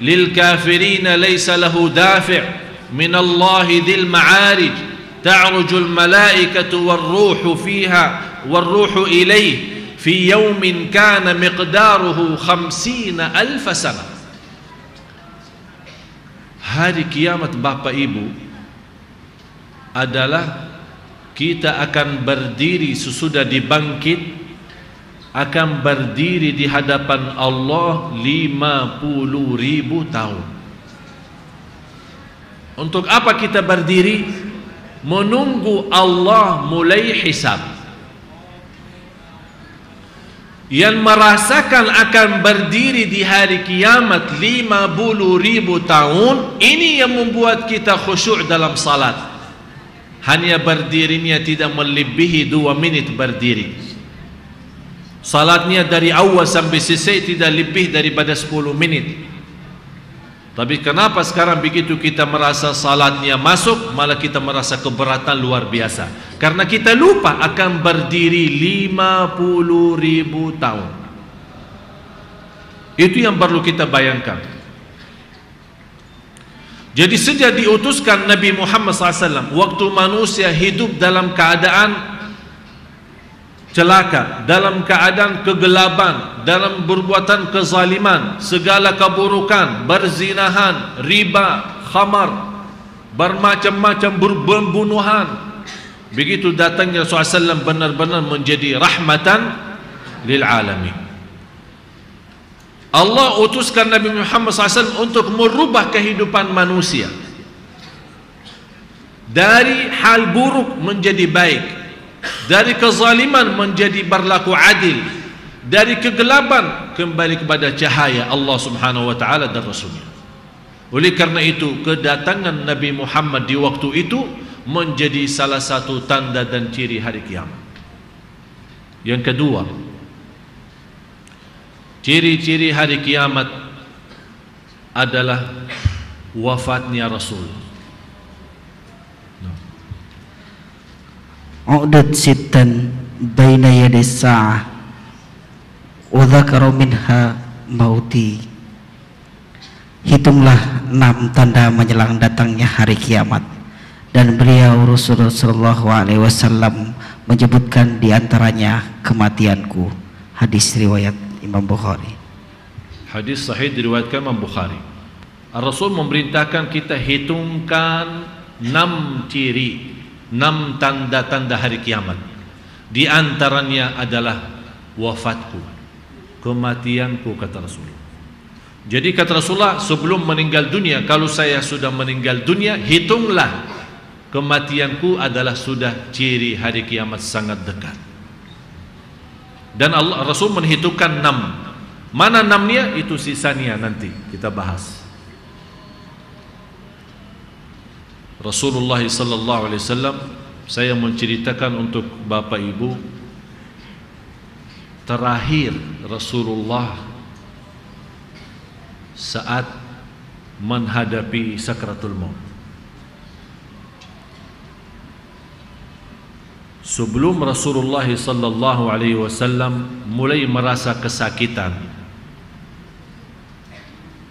lil kafirina laysa lahu dafi' min Allahi dhil ma'arij ta'rujul malaikatu warruhu fiha warruhu ilayh fi yawmin kana miqdaruhu 50,000 sana. Hari kiamat Bapak Ibu adalah kita akan berdiri sesudah dibangkit, akan berdiri di hadapan Allah 50.000 tahun. Untuk apa kita berdiri? Menunggu Allah mulai hisab. Yang merasakan akan berdiri di hari kiamat 50.000 tahun, ini yang membuat kita khusyuk dalam salat. Hanya berdirinya tidak melebihi 2 menit berdiri. Salatnya dari awal sampai selesai tidak lebih daripada 10 menit. Tapi kenapa sekarang begitu kita merasa salatnya masuk, malah kita merasa keberatan luar biasa? Karena kita lupa akan berdiri 50.000 tahun. Itu yang perlu kita bayangkan. Jadi sejak diutuskan Nabi Muhammad SAW, waktu manusia hidup dalam keadaan celaka, dalam keadaan kegelapan, dalam perbuatan kezaliman, segala keburukan, berzinahan, riba, khamar, bermacam-macam pembunuhan. Begitu datangnya Rasulullah SAW benar-benar menjadi rahmatan lil alamin. Allah utuskan Nabi Muhammad SAW untuk merubah kehidupan manusia dari hal buruk menjadi baik, dari kezaliman menjadi berlaku adil, dari kegelapan kembali kepada cahaya Allah Subhanahu wa taala dan Rasulnya. Oleh karena itu kedatangan Nabi Muhammad di waktu itu menjadi salah satu tanda dan ciri hari kiamat. Yang kedua, ciri-ciri hari kiamat adalah wafatnya Rasul. U'dat sittan baina yadi sa'ah wa dzakara minha mauti. Hitunglah 6 tanda menjelang datangnya hari kiamat, dan beliau Rasulullah SAW menyebutkan diantaranya kematianku. Hadis riwayat Imam Bukhari. Hadis sahih diriwayatkan Imam Bukhari. Rasul memerintahkan kita hitungkan 6 ciri, 6 tanda-tanda hari kiamat. Di antaranya adalah wafatku, kematianku, kata Rasulullah. Jadi kata Rasulullah, sebelum meninggal dunia, kalau saya sudah meninggal dunia, hitunglah kematianku adalah sudah ciri hari kiamat sangat dekat. Dan Rasul menghitungkan 6. Mana 6-nya? Itu sisanya nanti kita bahas. Rasulullah sallallahu alaihi wasallam, saya menceritakan untuk Bapak Ibu, terakhir Rasulullah saat menghadapi sakratul maut. Sebelum Rasulullah sallallahu alaihi wasallam mulai merasa kesakitan,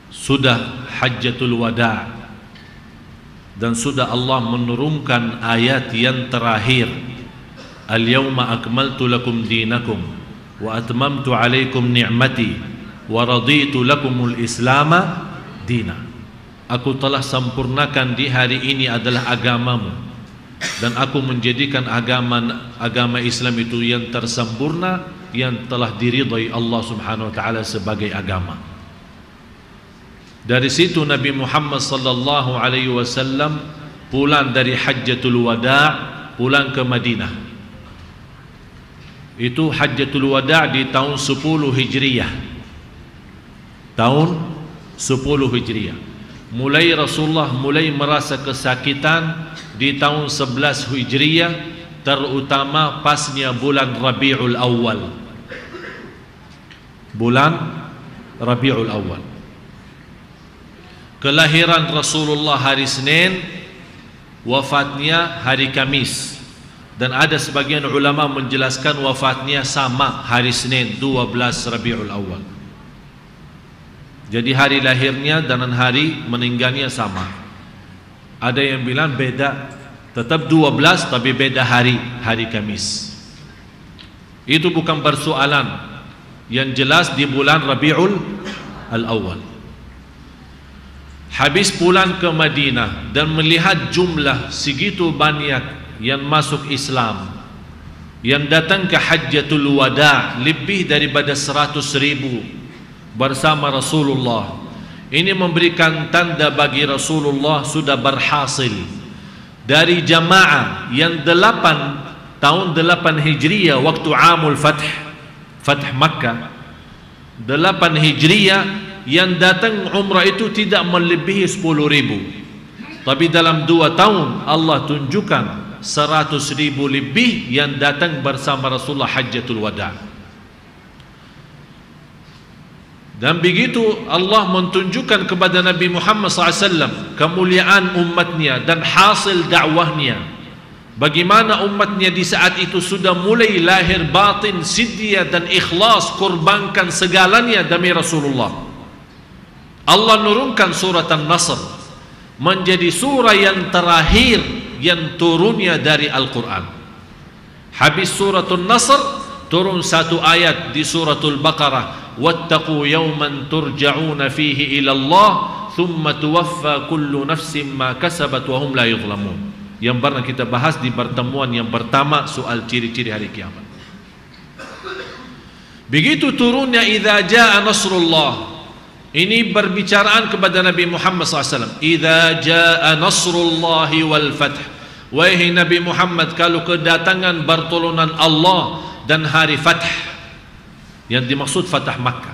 sudah hajjatul wada' dan sudah Allah menurunkan ayat yang terakhir, al-yawma akmaltu lakum dinakum wa atmamtu alaikum ni'mati wa raditu lakumul islama dina. Aku telah sempurnakan di hari ini adalah agamamu, dan aku menjadikan agama Islam itu yang tersempurna, yang telah diridai Allah subhanahu wa ta'ala sebagai agama. Dari situ Nabi Muhammad sallallahu alaihi wasallam pulang dari Hajjatul Wada', pulang ke Madinah. Itu Hajjatul Wada' di tahun 10 Hijriyah. Tahun 10 Hijriyah. Mulai Rasulullah mulai merasa kesakitan di tahun 11 Hijriyah, terutama pasnya bulan Rabiul Awal. Bulan Rabiul Awal. Kelahiran Rasulullah hari Senin, wafatnya hari Kamis. Dan ada sebagian ulama menjelaskan wafatnya sama hari Senin, 12 Rabiul Awal. Jadi hari lahirnya dan hari meninggalnya sama. Ada yang bilang beda, tetap 12 tapi beda hari, hari Kamis. Itu bukan persoalan. Yang jelas di bulan Rabiul Awal. Habis pulang ke Madinah dan melihat jumlah segitu banyak yang masuk Islam, yang datang ke Hajjatul Wada' lebih daripada 100.000 bersama Rasulullah. Ini memberikan tanda bagi Rasulullah sudah berhasil. Dari jamaah yang 8 Hijriyah waktu Amul Fath Makkah, 8 Hijriyah yang datang umrah itu tidak melebihi 10.000. Tapi dalam 2 tahun Allah tunjukkan 100.000 lebih yang datang bersama Rasulullah Hajjatul Wada'. Dan begitu Allah menunjukkan kepada Nabi Muhammad SAW kemuliaan umatnya dan hasil dakwahnya. Bagaimana umatnya di saat itu sudah mulai lahir batin, sidya dan ikhlas, korbankan segalanya demi Rasulullah. Allah nurunkan surat An-Nasr menjadi surah yang terakhir yang turunnya dari Al-Quran. Habis surat An-Nasr turun 1 ayat di suratul Baqarah, wattaqu yawman turja'una fihi ila Allah thumma tuwaffa kullu nafsin ma kasabat wa hum la yuzlamun. Yang pernah kita bahas di pertemuan yang pertama soal ciri-ciri hari kiamat. Begitu turunnya idza jaa nasrullah, ini berbicaraan kepada Nabi Muhammad SAW. Idza jaa nasrullahi wal fath. Wahai Nabi Muhammad, kalau kedatangan pertolongan Allah dan hari fath, yang dimaksud Fatah Makkah.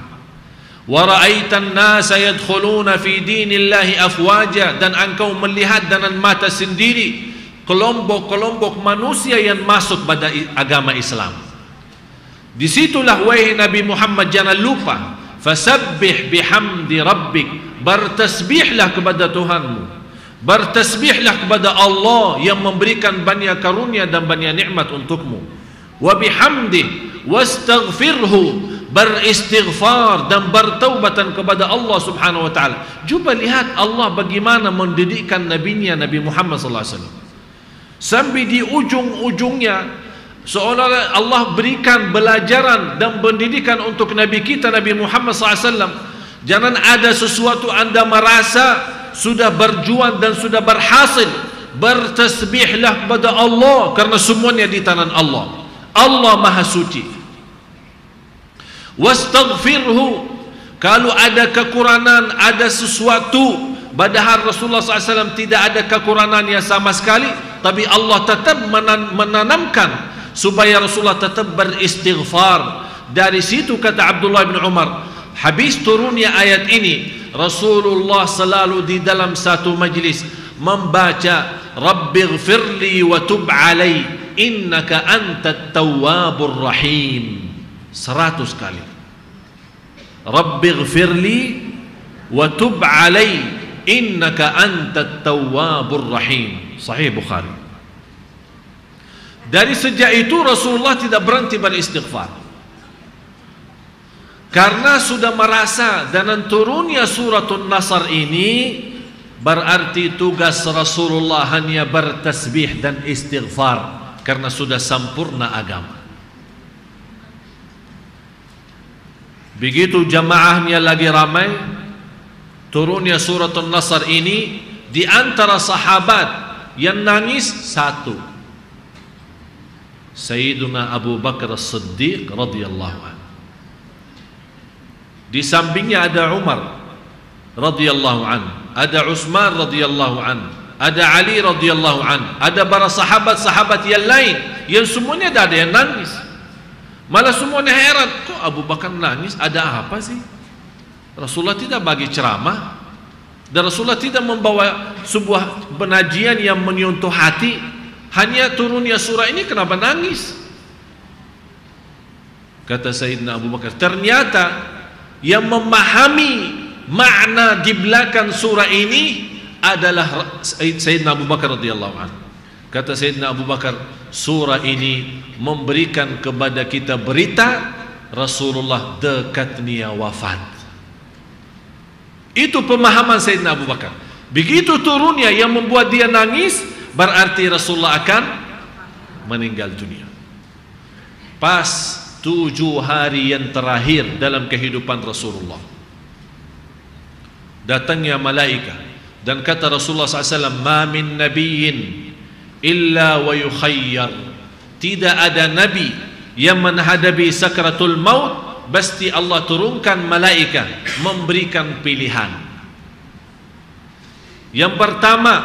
Wa ra'aitan nasa yadkhuluna fi dinillahi afwaja, dan engkau melihat dengan mata sendiri kelompok-kelompok manusia yang masuk pada agama Islam. Disitulah wahai Nabi Muhammad jangan lupa, fasabbih bihamdi rabbik, bertasbihlah kepada Tuhanmu, bertasbihlah kepada Allah yang memberikan banyak karunia dan banyak nikmat untukmu. Wa bihamdi wastaghfirhu, beristighfar dan bertaubatan kepada Allah subhanahu wa ta'ala. Cuba lihat Allah bagaimana mendidikkan nabinya Nabi Muhammad sallallahu alaihi wasallam. Sampai di ujung-ujungnya seolah Allah berikan belajaran dan pendidikan untuk Nabi kita Nabi Muhammad SAW. Jangan ada sesuatu anda merasa sudah berjuang dan sudah berhasil, bertasbihlah kepada Allah karena semuanya di tangan Allah. Allah Maha Suci. Wastaghfirhu, kalau ada kekurangan, ada sesuatu, padahal Rasulullah SAW tidak ada kekurangannya sama sekali, tapi Allah tetap menanamkan supaya Rasulullah tetap beristighfar. Dari situ kata Abdullah bin Umar, habis turunnya ayat ini, Rasulullah selalu di dalam satu majlis membaca Rabbighfirli wa tub alai innaka antat tawwabur rahim 100 kali. Rabbighfirli wa tub alai innaka antat tawwabur rahim. Sahih Bukhari. Dari sejak itu Rasulullah tidak berhenti beristighfar, karena sudah merasa dengan turunnya suratul Nasr ini berarti tugas Rasulullah hanya bertasbih dan istighfar, karena sudah sempurna agama. Begitu jamaahnya lagi ramai, turunnya suratul Nasr ini, di antara sahabat yang nangis satu, Sayyiduna Abu Bakar As-Siddiq radhiyallahu anhu. Di sampingnya ada Umar radhiyallahu anhu, ada Utsman radhiyallahu anhu, ada Ali radhiyallahu anhu, ada para sahabat-sahabat yang lain yang semuanya tidak ada yang nangis. Malah semuanya heran, kok Abu Bakar nangis, ada apa sih? Rasulullah tidak bagi ceramah, dan Rasulullah tidak membawa sebuah pengajian yang menyentuh hati, hanya turunnya surah ini, kenapa nangis? Kata Sayyidina Abu Bakar, ternyata yang memahami makna di belakang surah ini adalah Sayyidina Abu Bakar radhiyallahu anhu. Kata Sayyidina Abu Bakar, surah ini memberikan kepada kita berita Rasulullah dekatnya wafat. Itu pemahaman Sayyidina Abu Bakar. Begitu turunnya yang membuat dia nangis, berarti Rasulullah akan meninggal dunia. Pas 7 hari yang terakhir dalam kehidupan Rasulullah, datangnya malaikat dan kata Rasulullah SAW, ma min nabiyyin illa wa yukhayyar, tidak ada nabi yang menghadapi sakratul maut pasti Allah turunkan malaikat memberikan pilihan. Yang pertama,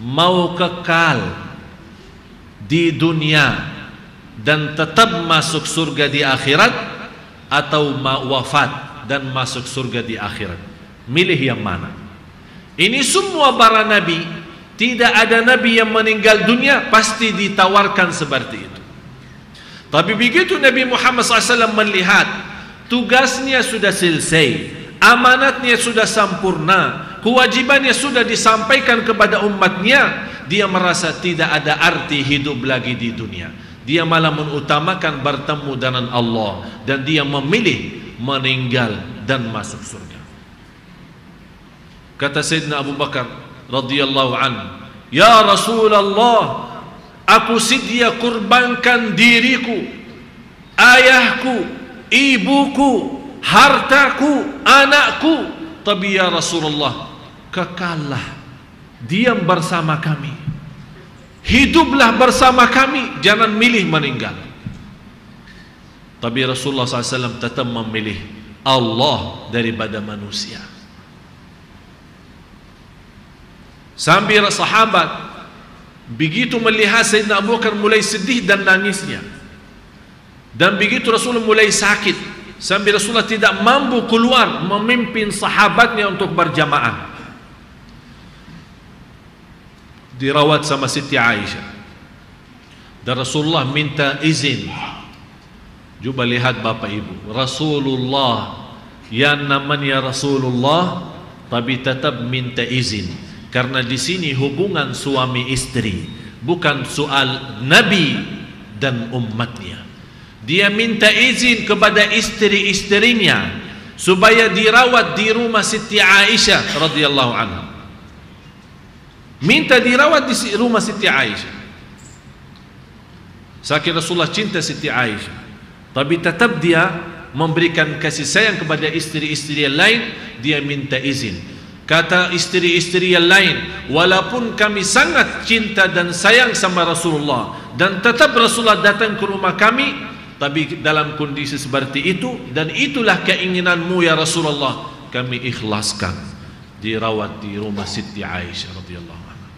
mau kekal di dunia dan tetap masuk surga di akhirat, atau wafat dan masuk surga di akhirat. Milih yang mana? Ini semua para nabi, tidak ada nabi yang meninggal dunia pasti ditawarkan seperti itu. Tapi begitu Nabi Muhammad SAW melihat tugasnya sudah selesai, amanatnya sudah sempurna, kewajibannya sudah disampaikan kepada umatnya, dia merasa tidak ada arti hidup lagi di dunia. Dia malah mengutamakan bertemu dengan Allah, dan dia memilih meninggal dan masuk surga. Kata Sayyidina Abu Bakar radhiyallahu anhu, ya Rasulullah, aku sedia kurbankan diriku, ayahku, ibuku, hartaku, anakku, tapi ya Rasulullah, kekallah, diam bersama kami, hiduplah bersama kami, jangan milih meninggal. Tapi Rasulullah SAW tetap memilih Allah daripada manusia. Sampai sahabat begitu melihat Sayyidina Abu Bakar mulai sedih dan nangisnya, dan begitu Rasulullah mulai sakit sampai Rasulullah tidak mampu keluar memimpin sahabatnya untuk berjamaah, dirawat sama Siti Aisyah, dan Rasulullah minta izin. Coba lihat Bapak Ibu, Rasulullah yang namanya Rasulullah tapi tetap minta izin, karena di sini hubungan suami istri, bukan soal Nabi dan umatnya. Dia minta izin kepada istri-istrinya supaya dirawat di rumah Siti Aisyah radhiyallahu anha. Minta dirawat di rumah Siti Aisyah. Saking Rasulullah cinta Siti Aisyah, tapi tetap dia memberikan kasih sayang kepada istri-istri yang lain, dia minta izin. Kata isteri-isteri yang lain, walaupun kami sangat cinta dan sayang sama Rasulullah dan tetap Rasulullah datang ke rumah kami, tapi dalam kondisi seperti itu, dan itulah keinginanmu ya Rasulullah, kami ikhlaskan dirawat di rumah Siti Aisyah radhiyallahu anha.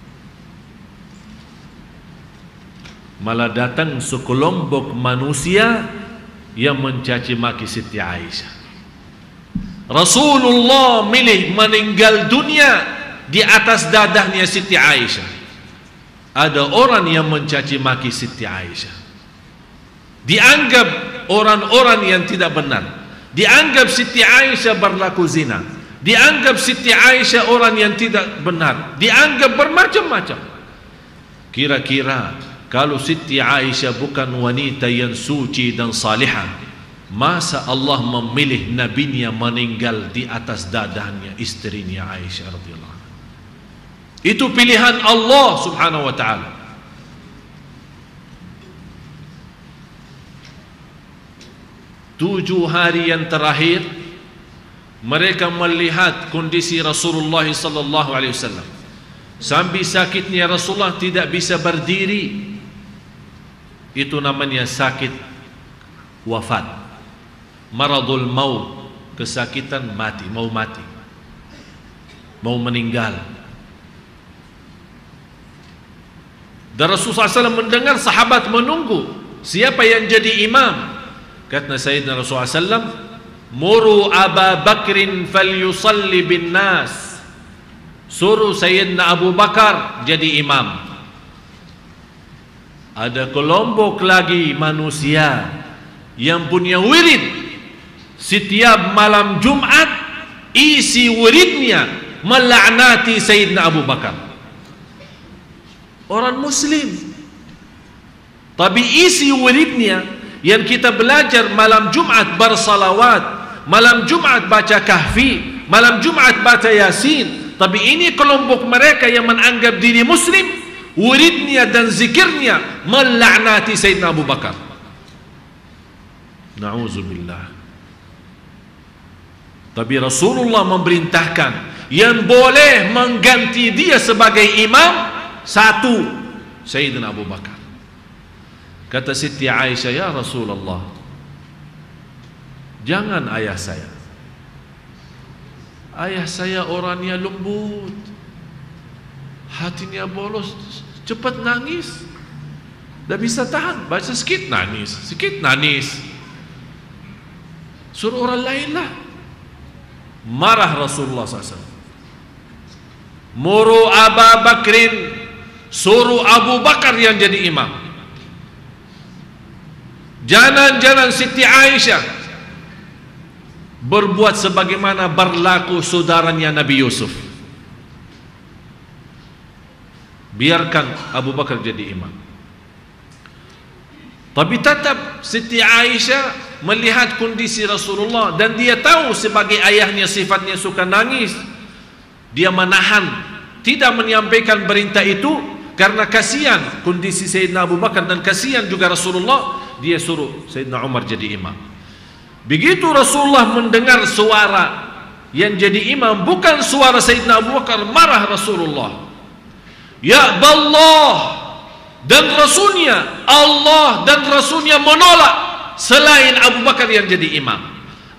Malah datang sekelompok manusia yang mencaci maki Siti Aisyah. Rasulullah milih meninggal dunia di atas dadahnya Siti Aisyah. Ada orang yang mencaci maki Siti Aisyah, dianggap orang-orang yang tidak benar, dianggap Siti Aisyah berlaku zina, dianggap Siti Aisyah orang yang tidak benar, dianggap bermacam-macam. Kira-kira kalau Siti Aisyah bukan wanita yang suci dan salihah, masa Allah memilih nabinya meninggal di atas dadahnya istrinya Aisyah radhiyallahu anha? Itu pilihan Allah subhanahu wa ta'ala. Tujuh hari yang terakhir mereka melihat kondisi Rasulullah sallallahu alaihi wasallam. Sampai sakitnya Rasulullah tidak bisa berdiri. Itu namanya sakit wafat, maradul maut, kesakitan mati, mau meninggal. Dan Rasulullah SAW mendengar sahabat menunggu siapa yang jadi imam. Kata Sayyidina Rasulullah SAW, muru Aba Bakrin falyusalli bin nas, suruh Sayyidina Abu Bakar jadi imam. Ada kelompok lagi manusia yang punya wirid, setiap malam Jumat isi wiridnya melaknati Sayyidina Abu Bakar. Orang muslim, tapi isi wiridnya yang kita belajar malam Jumat bersalawat, malam Jumat baca kahfi, malam Jumat baca yasin. Tapi ini kelompok mereka yang menganggap diri muslim, wiridnya dan zikirnya melaknati Sayyidina Abu Bakar. Na'udzubillah. Tapi Rasulullah memerintahkan yang boleh mengganti dia sebagai imam satu, Sayyidina Abu Bakar. Kata Siti Aisyah, ya Rasulullah, jangan ayah saya. Ayah saya orangnya lembut, hatinya bolos, cepat nangis, dah bisa tahan, baca sikit nangis, suruh orang lain lah. Marah Rasulullah SAW. Muru Aba Bakrin, suruh Abu Bakar yang jadi imam. Jangan Siti Aisyah berbuat sebagaimana berlaku saudaranya Nabi Yusuf. Biarkan Abu Bakar jadi imam. Tapi tetap Siti Aisyah melihat kondisi Rasulullah dan dia tahu sebagai ayahnya sifatnya suka nangis. Dia menahan, tidak menyampaikan berita itu karena kasihan kondisi Sayyidina Abu Bakar dan kasihan juga Rasulullah. Dia suruh Sayyidina Umar jadi imam. Begitu Rasulullah mendengar suara yang jadi imam bukan suara Sayyidina Abu Bakar, marah Rasulullah. Ya Allah dan Rasulnya, Allah dan Rasulnya menolak selain Abu Bakar yang jadi imam.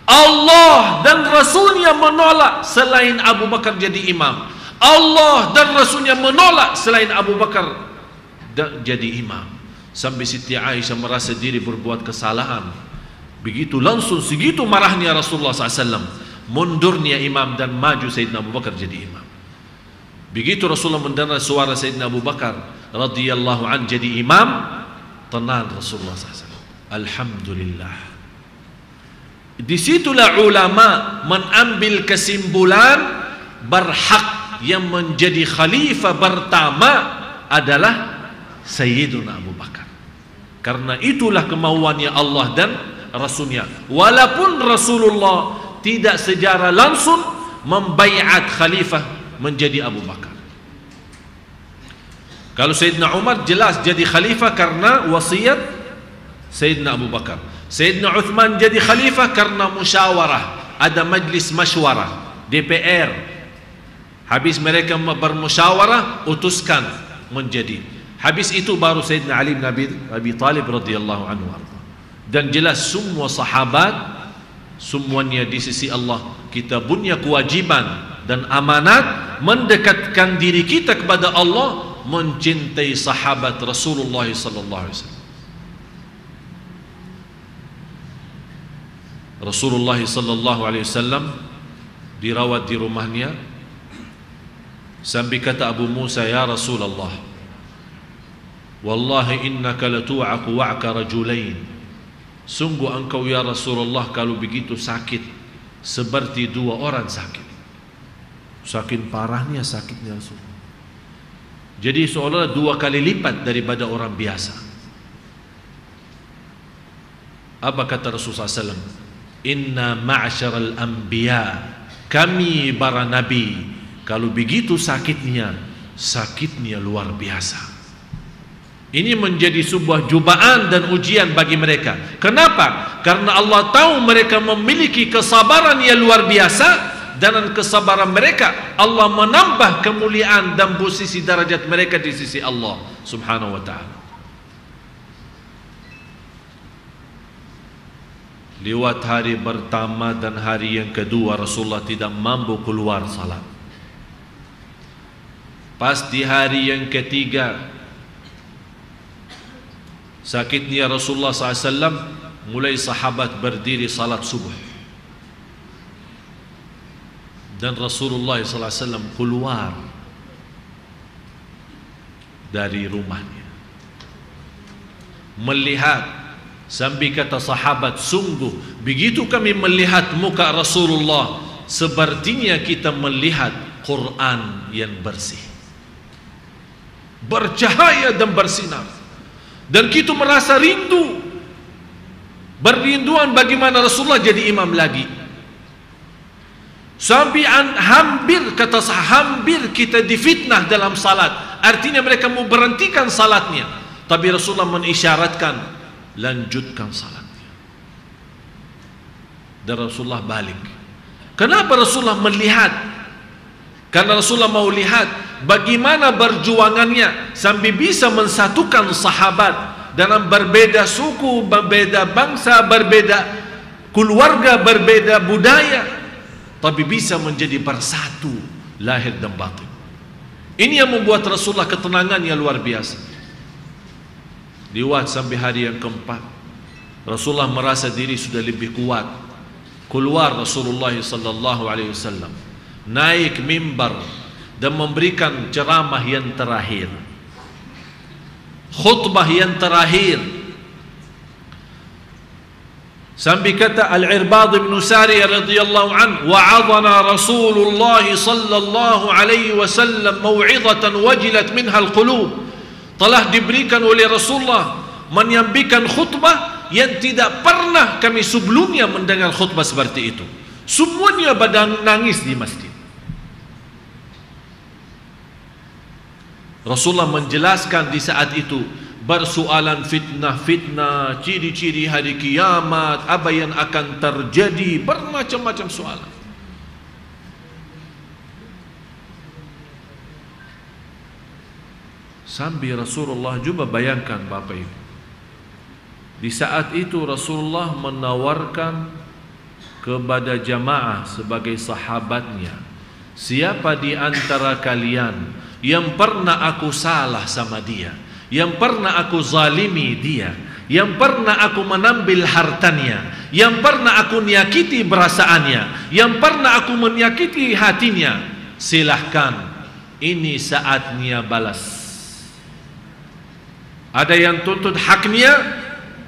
Allah dan Rasulnya menolak selain Abu Bakar jadi imam. Allah dan Rasulnya menolak selain Abu Bakar jadi imam. Sampai Siti Aisyah merasa diri berbuat kesalahan. Begitu langsung segitu marahnya Rasulullah SAW, mundurnya imam dan maju Sayyidina Abu Bakar jadi imam. Begitu Rasulullah mendengar suara Sayyidina Abu Bakar radhiyallahu an jadi imam, tenang Rasulullah SAW. Alhamdulillah. Disitulah ulama mengambil kesimpulan berhak yang menjadi khalifah pertama adalah Sayyiduna Abu Bakar. Karena itulah kemauannya Allah dan Rasulnya. Walaupun Rasulullah tidak secara langsung membaiat khalifah menjadi Abu Bakar. Kalau Sayyidina Umar jelas jadi khalifah karena wasiat Sayyidina Abu Bakar. Sayyidina Uthman jadi khalifah karena musyawarah, ada majlis masywarah, DPR. Habis mereka bermusyawarah, utuskan menjadi. Habis itu baru Sayyidina Ali bin Abi Talib radhiyallahu anhu. Dan jelas semua sahabat semuanya di sisi Allah, kita punya kewajiban dan amanat mendekatkan diri kita kepada Allah, mencintai sahabat Rasulullah sallallahu alaihi wasallam. Rasulullah sallallahu alaihi wasallam dirawat di rumahnya, sambil kata Abu Musa, ya Rasulullah, wallahi innaka latu'aku wa'ka rajulain, sungguh engkau ya Rasulullah kalau begitu sakit seperti dua orang sakit. Saking parahnya sakitnya Rasulullah, jadi seolah dua kali lipat daripada orang biasa. Apa kata Rasulullah SAW? Inna ma'asyaral anbiya, kami para nabi, kalau begitu sakitnya luar biasa. Ini menjadi sebuah cubaan dan ujian bagi mereka. Kenapa? Karena Allah tahu mereka memiliki kesabaran yang luar biasa, dan kesabaran mereka Allah menambah kemuliaan dan posisi darajat mereka di sisi Allah subhanahu wa ta'ala. Lewat hari pertama dan hari yang kedua, Rasulullah tidak mampu keluar salat. Pas di hari yang ketiga, sakitnya Rasulullah SAW, mulai sahabat berdiri salat subuh. Dan Rasulullah SAW keluar dari rumahnya, melihat, sambil kata sahabat, sungguh begitu kami melihat muka Rasulullah, sepertinya kita melihat Quran yang bersih, bercahaya dan bersinar. Dan kita merasa rindu, berinduan bagaimana Rasulullah jadi imam lagi. Sampai hampir kita difitnah dalam salat. Artinya mereka mau berhentikan salatnya, tapi Rasulullah mengisyaratkan lanjutkan salatnya. Dan Rasulullah balik. Kenapa Rasulullah melihat? Karena Rasulullah mau lihat bagaimana perjuangannya sampai bisa mensatukan sahabat dalam berbeda suku, berbeda bangsa, berbeda keluarga, berbeda budaya, tapi bisa menjadi bersatu lahir dan batin. Ini yang membuat Rasulullah ketenangan yang luar biasa. Lewat sampai hari yang keempat, Rasulullah merasa diri sudah lebih kuat. Keluar Rasulullah sallallahu alaihi wasallam, naik mimbar dan memberikan ceramah yang terakhir, khutbah yang terakhir. Sambil kata Al-Irbad bin Sariyah radhiyallahu anhu, wa'adhana Rasulullah sallallahu alaihi wasallam mau'izatan wajilat minha al-qulub. Telah diberikan oleh Rasulullah menyampaikan khutbah yang tidak pernah kami sebelumnya mendengar khutbah seperti itu. Semuanya pada nangis di masjid. Rasulullah menjelaskan di saat itu bersoalan fitnah-fitnah, ciri-ciri hari kiamat, apa yang akan terjadi, bermacam-macam soalan. Sambil Rasulullah juga bayangkan Bapak Ibu, di saat itu Rasulullah menawarkan kepada jamaah sebagai sahabatnya, siapa di antara kalian yang pernah aku salah sama dia, yang pernah aku zalimi dia, yang pernah aku menambil hartanya, yang pernah aku menyakiti perasaannya, yang pernah aku menyakiti hatinya, silahkan, ini saatnya balas. Ada yang tuntut haknya,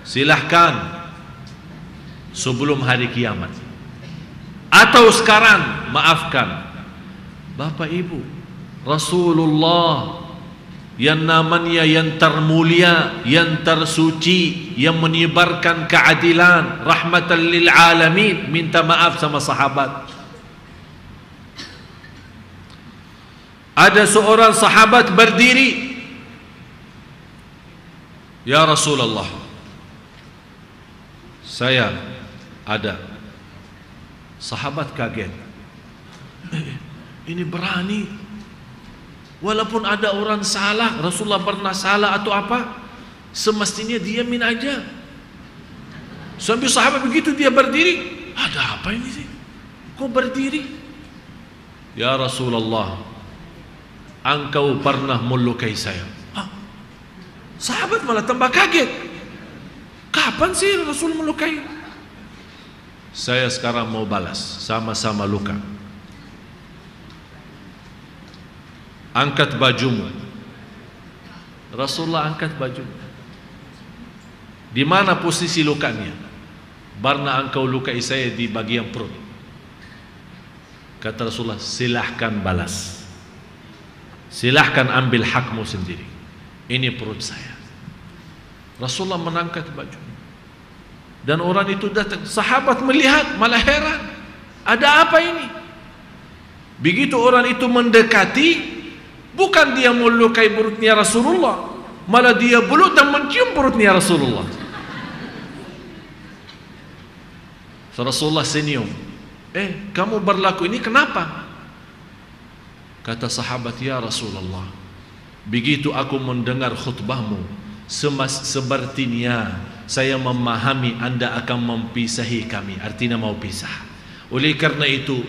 silahkan sebelum hari kiamat, atau sekarang maafkan. Bapak Ibu, Rasulullah yang namanya yang termulia, yang tersuci, yang menyebarkan keadilan, rahmatan lil alamin, minta maaf sama sahabat. Ada seorang sahabat berdiri, ya Rasulullah, saya ada. Sahabat kaget, Ini berani. Walaupun ada orang salah, Rasulullah pernah salah atau apa, semestinya diamin aja. Sampai sahabat begitu dia berdiri, ada apa ini sih? Kok berdiri? Ya Rasulullah, engkau pernah melukai saya. Sahabat malah tambah kaget. Kapan sih Rasul melukai? Saya sekarang mau balas, sama-sama luka. Angkat bajumu. Rasulullah angkat bajunya. Di mana posisi lukanya? Barna engkau lukai saya di bagian perut. Kata Rasulullah, silahkan balas. Silahkan ambil hakmu sendiri. Ini perut saya. Rasulullah mengangkat baju. Dan orang itu datang. Sahabat melihat malah heran. Ada apa ini? Begitu orang itu mendekati, bukan dia melukai perutnya Rasulullah, malah dia beluk dan mencium perutnya Rasulullah. Rasulullah senyum. Kamu berlaku ini kenapa? Kata sahabat, ya Rasulullah, begitu aku mendengar khutbahmu, sepertinya saya memahami anda akan mempisahi kami, artinya mau pisah. Oleh karena itu,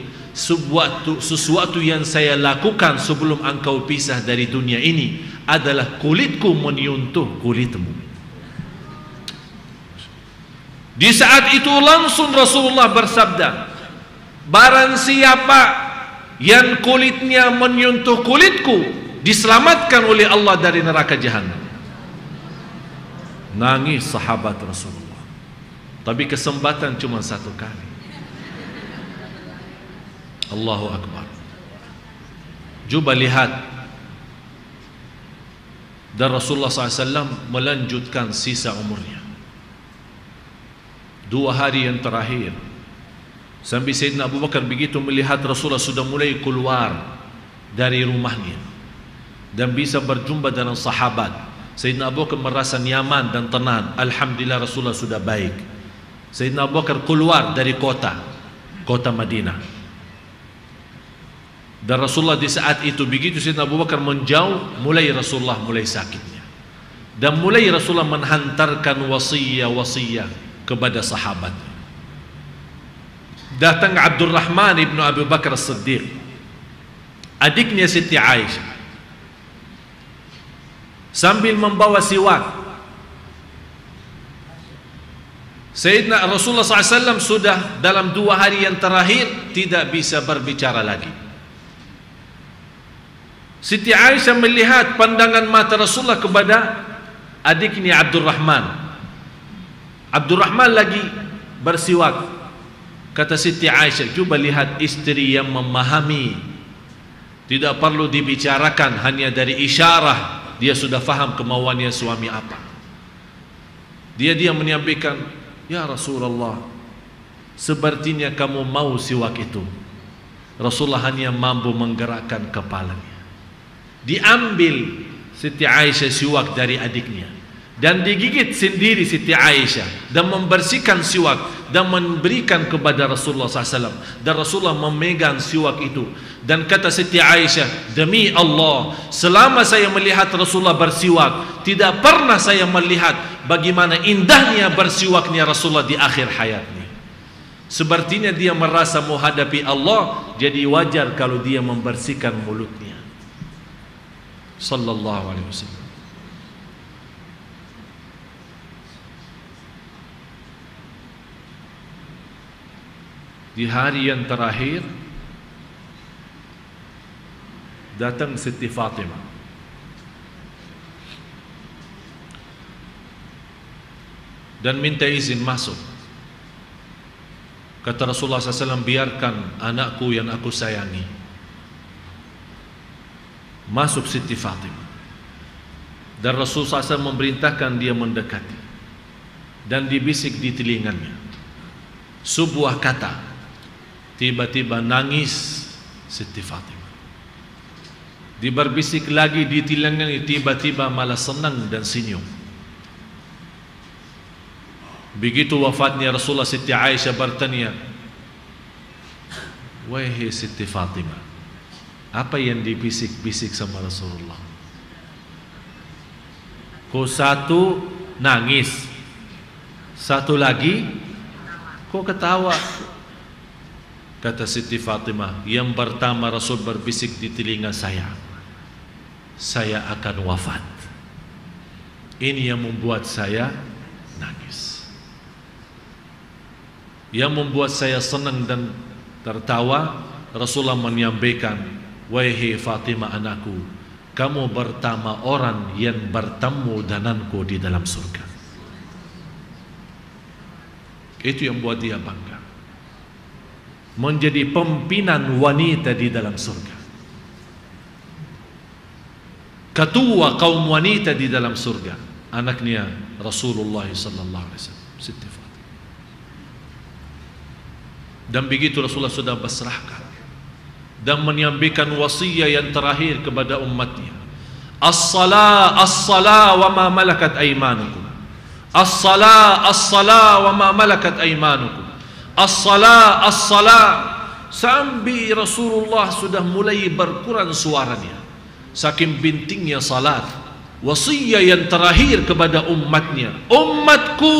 sesuatu yang saya lakukan sebelum engkau pisah dari dunia ini adalah kulitku menyentuh kulitmu. Di saat itu langsung Rasulullah bersabda, barang siapa yang kulitnya menyentuh kulitku, diselamatkan oleh Allah dari neraka jahanam. Nangis sahabat Rasulullah. Tapi kesempatan cuma satu kali. Allahu Akbar. Coba lihat. Dan Rasulullah SAW melanjutkan sisa umurnya. 2 hari yang terakhir, sampai Sayyidina Abu Bakar begitu melihat Rasulullah sudah mulai keluar dari rumahnya dan bisa berjumpa dengan sahabat, Sayyidina Abu Bakar merasa nyaman dan tenang. Alhamdulillah Rasulullah sudah baik. Sayyidina Abu Bakar keluar dari kota Madinah. Dan Rasulullah di saat itu begitu Sayyidina Abu Bakar menjauh, mulai Rasulullah mulai sakitnya. Dan mulai Rasulullah menghantarkan wasiyah kepada sahabat. Datang Abdurrahman ibnu Abu Bakar As-Siddiq, adiknya Siti Aisyah, sambil membawa siwak. Sayyidina Rasulullah SAW sudah dalam 2 hari yang terakhir tidak bisa berbicara lagi. Siti Aisyah melihat pandangan mata Rasulullah kepada adiknya Abdurrahman. Abdurrahman lagi bersiwak. Kata Siti Aisyah, coba lihat istri yang memahami. Tidak perlu dibicarakan, hanya dari isyarah dia sudah faham kemauannya suami apa. Dia menyampaikan, ya Rasulullah, sepertinya kamu mau siwak itu. Rasulullah hanya mampu menggerakkan kepalanya. Diambil Siti Aisyah siwak dari adiknya dan digigit sendiri Siti Aisyah dan membersihkan siwak dan memberikan kepada Rasulullah SAW. Dan Rasulullah memegang siwak itu dan kata Siti Aisyah, demi Allah, selama saya melihat Rasulullah bersiwak, tidak pernah saya melihat bagaimana indahnya bersiwaknya Rasulullah di akhir hayatnya. Sepertinya dia merasa menghadapi Allah, jadi wajar kalau dia membersihkan mulutnya. Sallallahu alaihi wasallam. Di hari yang terakhir datang Siti Fatimah. Dan minta izin masuk. Kata Rasulullah SAW, biarkan anakku yang aku sayangi. Masuk Siti Fatimah. Dan Rasulullah SAW memerintahkan dia mendekati. Dan dibisik di telinganya sebuah kata. Tiba-tiba nangis Siti Fatimah. Diberbisik lagi di telinganya, tiba-tiba malah senang dan senyum. Begitu wafatnya Rasulullah, Siti Aisyah bertanya, wahai Siti Fatimah, Apa yang dibisik-bisik sama Rasulullah? Kau satu nangis, satu lagi kau ketawa. Kata Siti Fatimah, yang pertama Rasul berbisik di telinga saya akan wafat. Ini yang membuat saya nangis. Yang membuat saya senang dan tertawa, Rasulullah menyampaikan, wahai Fatimah anakku, kamu pertama orang yang bertemu denganku di dalam surga. Itu yang buat dia bangga, menjadi pimpinan wanita di dalam surga, ketua kaum wanita di dalam surga, anaknya Rasulullah sallallahu alaihi wasallam, Siti Fatimah. Dan begitu Rasulullah sudah berserahkan dan menyampaikan wasiat yang terakhir kepada umatnya, as-salah as-salah wa ma malakat aymanukum, as-salah as-salah wa ma malakat aymanukum, as-salah as-salah, sampai Rasulullah sudah mulai berkurang suaranya saking pentingnya salat. Wasiat yang terakhir kepada umatnya, umatku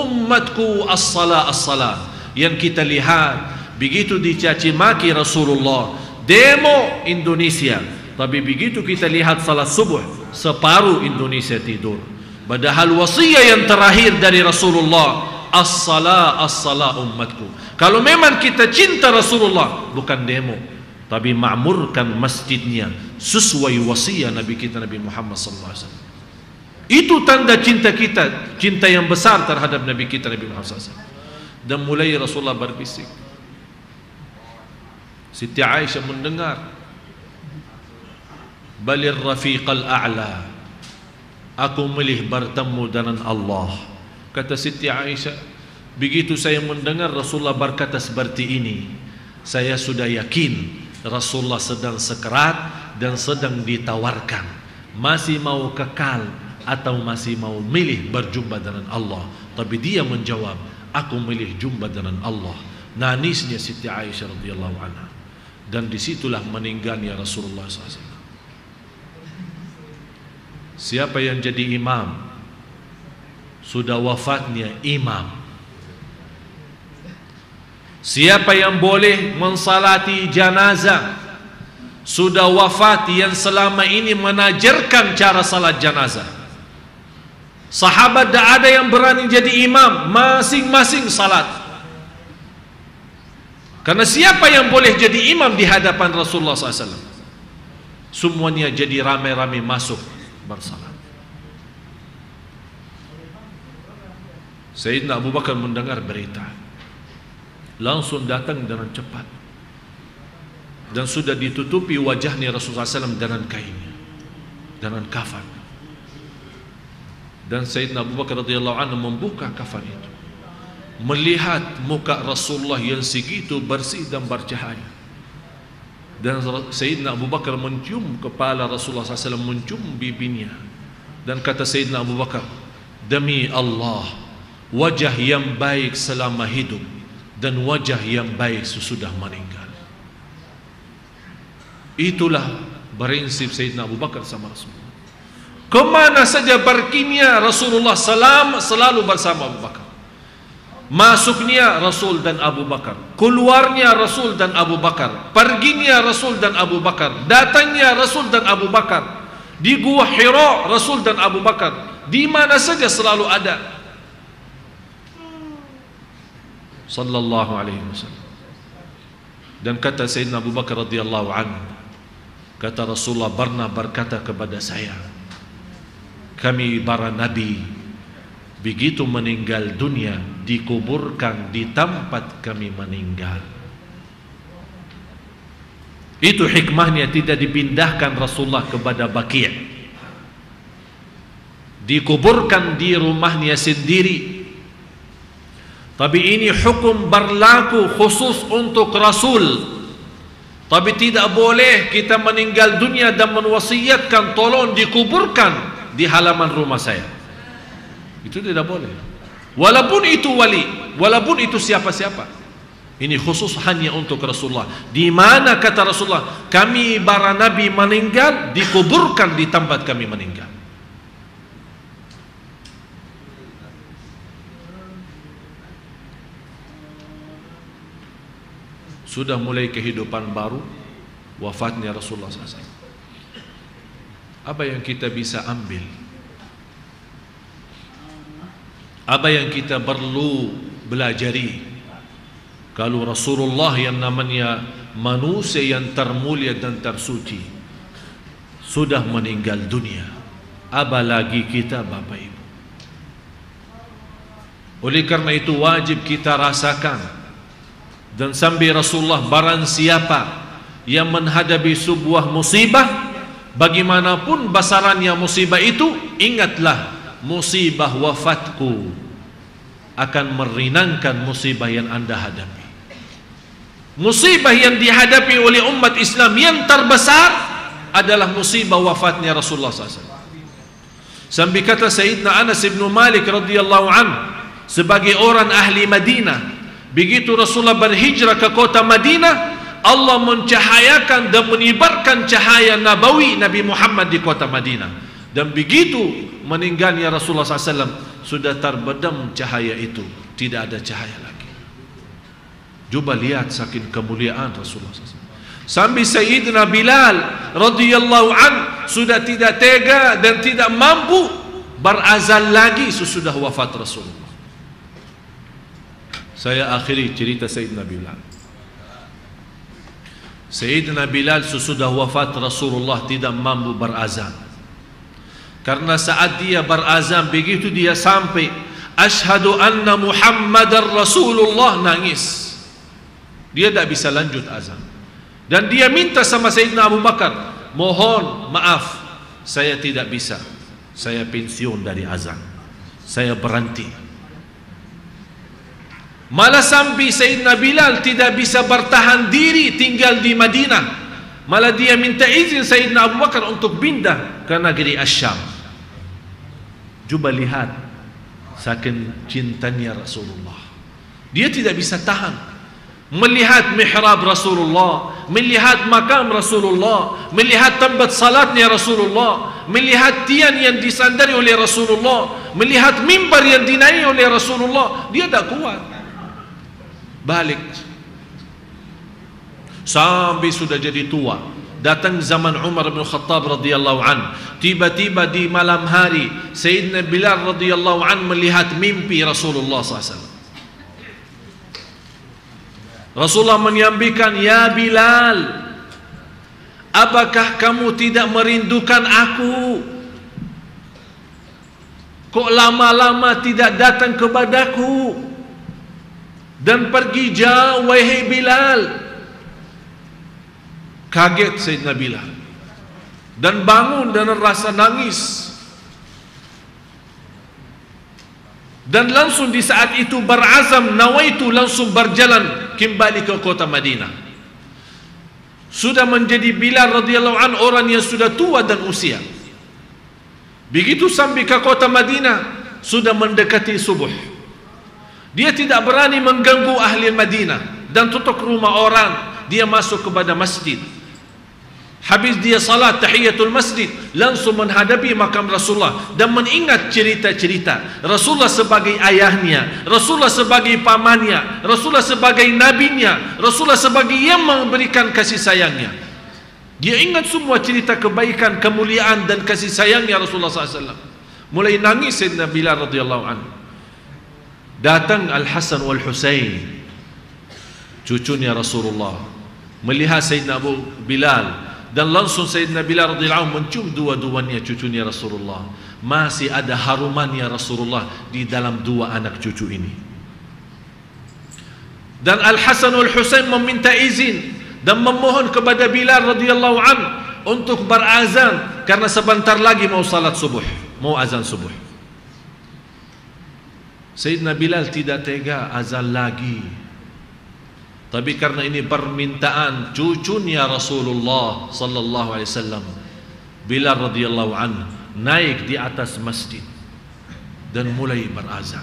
umatku, as-salah as-salah. Yang kita lihat begitu dicaci maki Rasulullah, demo Indonesia, tapi begitu kita lihat salat subuh separuh Indonesia tidur. Padahal wasiat yang terakhir dari Rasulullah, as-salah as-salah umatku. Kalau memang kita cinta Rasulullah, bukan demo, tapi makmurkan masjidnya sesuai wasiat Nabi kita Nabi Muhammad sallallahu alaihi wasallam. Itu tanda cinta kita, cinta yang besar terhadap Nabi kita Nabi Muhammad sallallahu alaihi wasallam. Dan mulai Rasulullah berbisik. Siti Aisyah mendengar, balir rafiqal a'la, aku milih bertemu dengan Allah. Kata Siti Aisyah, begitu saya mendengar Rasulullah berkata seperti ini, saya sudah yakin Rasulullah sedang sekarat dan sedang ditawarkan, masih mau kekal atau masih mau milih berjumpa dengan Allah. Tapi dia menjawab, aku milih jumpa dengan Allah. Nangisnya Siti Aisyah radhiyallahu anha. Dan disitulah meninggalnya Rasulullah SAW. Siapa yang jadi imam, sudah wafatnya imam. Siapa yang boleh mensalati janazah, sudah wafat yang selama ini menajarkan cara salat janazah. Sahabat tak ada yang berani jadi imam, masing-masing salat. Karena siapa yang boleh jadi imam di hadapan Rasulullah SAW? Semuanya jadi ramai-ramai masuk bersalat. Sayyidina Abu Bakar mendengar berita, langsung datang dengan cepat, dan sudah ditutupi wajahnya Rasulullah SAW dengan kainnya, dengan kafan. Dan Sayyidina Abu Bakar radhiyallahu anhu membuka kafan itu, melihat muka Rasulullah yang segitu bersih dan bercahaya. Dan Sayyidina Abu Bakar mencium kepala Rasulullah SAW, mencium bibinya, dan kata Sayyidina Abu Bakar, demi Allah, wajah yang baik selama hidup dan wajah yang baik sesudah meninggal. Itulah prinsip Sayyidina Abu Bakar sama Rasulullah. Kemana saja perginya Rasulullah selalu bersama Abu Bakar. Masuknya Rasul dan Abu Bakar, keluarnya Rasul dan Abu Bakar, perginya Rasul dan Abu Bakar, datangnya Rasul dan Abu Bakar, di Gua Hira Rasul dan Abu Bakar, di mana saja selalu ada. Sallallahu alaihi wasallam. Dan kata Sayyidina Abu Bakar radhiyallahu anhu, kata Rasulullah pernah berkata kepada saya, kami para nabi begitu meninggal dunia dikuburkan di tempat kami meninggal. Itu hikmahnya tidak dipindahkan Rasulullah kepada Baqi', dikuburkan di rumahnya sendiri. Tapi ini hukum berlaku khusus untuk Rasul. Tapi tidak boleh kita meninggal dunia dan mewasiatkan tolong dikuburkan di halaman rumah saya. Itu tidak boleh. Walaupun itu wali, walaupun itu siapa-siapa. Ini khusus hanya untuk Rasulullah. Di mana kata Rasulullah, kami para nabi meninggal, dikuburkan di tempat kami meninggal. Sudah mulai kehidupan baru, wafatnya Rasulullah SAW. Apa yang kita bisa ambil? Apa yang kita perlu belajari? Kalau Rasulullah yang namanya manusia yang termulia dan tersuci sudah meninggal dunia, apa lagi kita Bapak Ibu? Oleh karena itu wajib kita rasakan. Dan sambil Rasulullah, barang siapa yang menghadapi sebuah musibah, bagaimanapun besarannya musibah itu, ingatlah musibah wafatku akan meringankan musibah yang anda hadapi. Musibah yang dihadapi oleh umat Islam yang terbesar adalah musibah wafatnya Rasulullah SAW. Sampai kata Sayyidina Anas bin Malik radhiyallahu anhu, sebagai orang ahli Madinah, begitu Rasulullah berhijrah ke kota Madinah, Allah mencahayakan dan menyebarkan cahaya nabawi Nabi Muhammad di kota Madinah. Dan begitu meninggalnya Rasulullah SAW, sudah terbedam cahaya itu, tidak ada cahaya lagi. Coba lihat saking kemuliaan Rasulullah SAW. Sampai Sayyidina Bilal radhiyallahu an sudah tidak tega dan tidak mampu berazan lagi sesudah wafat Rasulullah. Saya akhiri cerita Sayyidina Bilal. Sayyidina Bilal sesudah wafat Rasulullah tidak mampu berazan. Karena saat dia berazan, begitu dia sampai asyhadu anna Muhammadar Rasulullah, nangis. Dia tak bisa lanjut azan. Dan dia minta sama Sayyidina Abu Bakar, mohon maaf, saya tidak bisa, saya pensiun dari azan, saya berhenti. Malah sampai Sayyidina Bilal tidak bisa bertahan diri tinggal di Madinah, malah dia minta izin Sayyidina Abu Bakar untuk pindah ke negeri Asyam. Coba lihat saking cintanya Rasulullah, dia tidak bisa tahan melihat mihrab Rasulullah, melihat makam Rasulullah, melihat tempat salatnya Rasulullah, melihat tiang yang disandari oleh Rasulullah, melihat mimbar yang dinaiki oleh Rasulullah. Dia tak kuat, balik. Sampai sudah jadi tua, datang zaman Umar bin Khattab radhiyallahu an. Tiba-tiba di malam hari Sayyidina Bilal radhiyallahu an melihat mimpi Rasulullah SAW. Rasulullah menyampaikan, ya Bilal, apakah kamu tidak merindukan aku? Kok lama-lama tidak datang kepadaku dan pergi jauh, wahai Bilal? Kaget Sayyidina Bilal dan bangun dan rasa nangis. Dan langsung di saat itu berazam, nawaitu, langsung berjalan kembali ke kota Madinah. Sudah menjadi Bilal radhiyallahu an orang yang sudah tua dan usia. Begitu sampai ke kota Madinah, sudah mendekati subuh. Dia tidak berani mengganggu ahli Madinah dan tutup rumah orang. Dia masuk kepada masjid. Habis dia salat tahiyatul masjid, langsung menghadapi makam Rasulullah dan mengingat cerita-cerita Rasulullah sebagai ayahnya, Rasulullah sebagai pamannya, Rasulullah sebagai nabinya, Rasulullah sebagai yang memberikan kasih sayangnya. Dia ingat semua cerita kebaikan, kemuliaan dan kasih sayangnya Rasulullah SAW. Mulai nangis Sayyidina Bilal radhiyallahu anhu. Datang Al-Hasan wal Husain, cucunya Rasulullah, melihat Sayyidina Abu Bilal. Dan langsung Sayyidina Bilal radhiyallahu anhu mencium dua-duanya cucunya Rasulullah. Masih ada harumannya Rasulullah di dalam dua anak cucu ini. Dan Al-Hasan wal Husain meminta izin dan memohon kepada Bilal radhiyallahu anhu untuk berazan karena sebentar lagi mau salat subuh, mau azan subuh. Sayyidina Bilal tidak tega azan lagi. Tapi karena ini permintaan cucunya Rasulullah sallallahu alaihi wasallam, Bilal radhiyallahu anhu naik di atas masjid dan mulai berazan.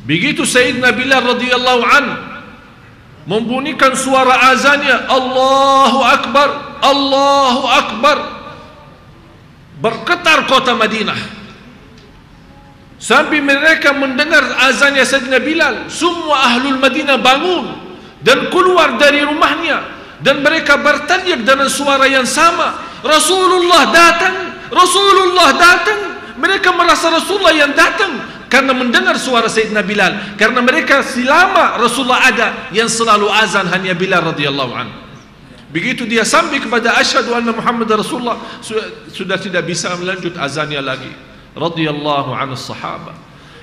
Begitu Sayyidina Bilal radhiyallahu an membunyikan suara azannya, Allahu Akbar, Allahu Akbar, bergetar kota Madinah. Sampai mereka mendengar azannya Sayyidina Bilal, semua ahlul Madinah bangun dan keluar dari rumahnya, dan mereka berteriak dengan suara yang sama, Rasulullah datang, Rasulullah datang. Mereka merasa Rasulullah yang datang karena mendengar suara Sayyidina Bilal, karena mereka selama Rasulullah ada yang selalu azan hanya Bilal radhiyallahu anhu. Begitu dia sampai kepada asyhadu anna Muhammad Rasulullah, sudah tidak bisa melanjut azannya lagi, radhiyallahu anhu sahabat.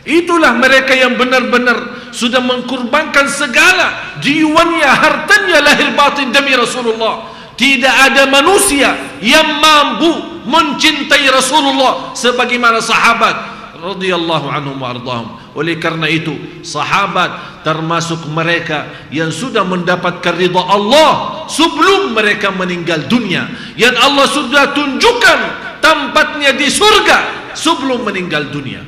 Itulah mereka yang benar-benar sudah mengkorbankan segala jiwanya, hartanya, lahir batin demi Rasulullah. Tidak ada manusia yang mampu mencintai Rasulullah sebagaimana sahabat radhiyallahu anhum wa ardhahum. Oleh karena itu, sahabat termasuk mereka yang sudah mendapatkan ridha Allah sebelum mereka meninggal dunia, yang Allah sudah tunjukkan tempatnya di surga sebelum meninggal dunia,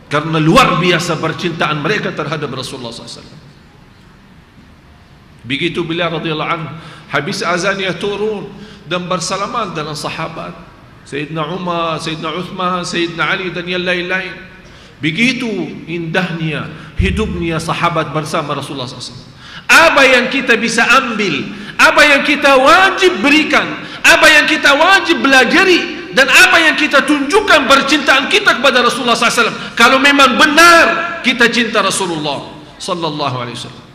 karena luar biasa percintaan mereka terhadap Rasulullah SAW. Begitu Bilal radhiyallahu anhu habis azannya turun dan bersalaman dengan sahabat Sayyidina Umar, Sayyidina Uthman, Sayyidina Ali dan yang lain-lain. Begitu indahnya hidupnya sahabat bersama Rasulullah SAW. Apa yang kita bisa ambil, apa yang kita wajib berikan, apa yang kita wajib belajari, dan apa yang kita tunjukkan percintaan kita kepada Rasulullah SAW, kalau memang benar kita cinta Rasulullah sallallahu alaihi wasallam.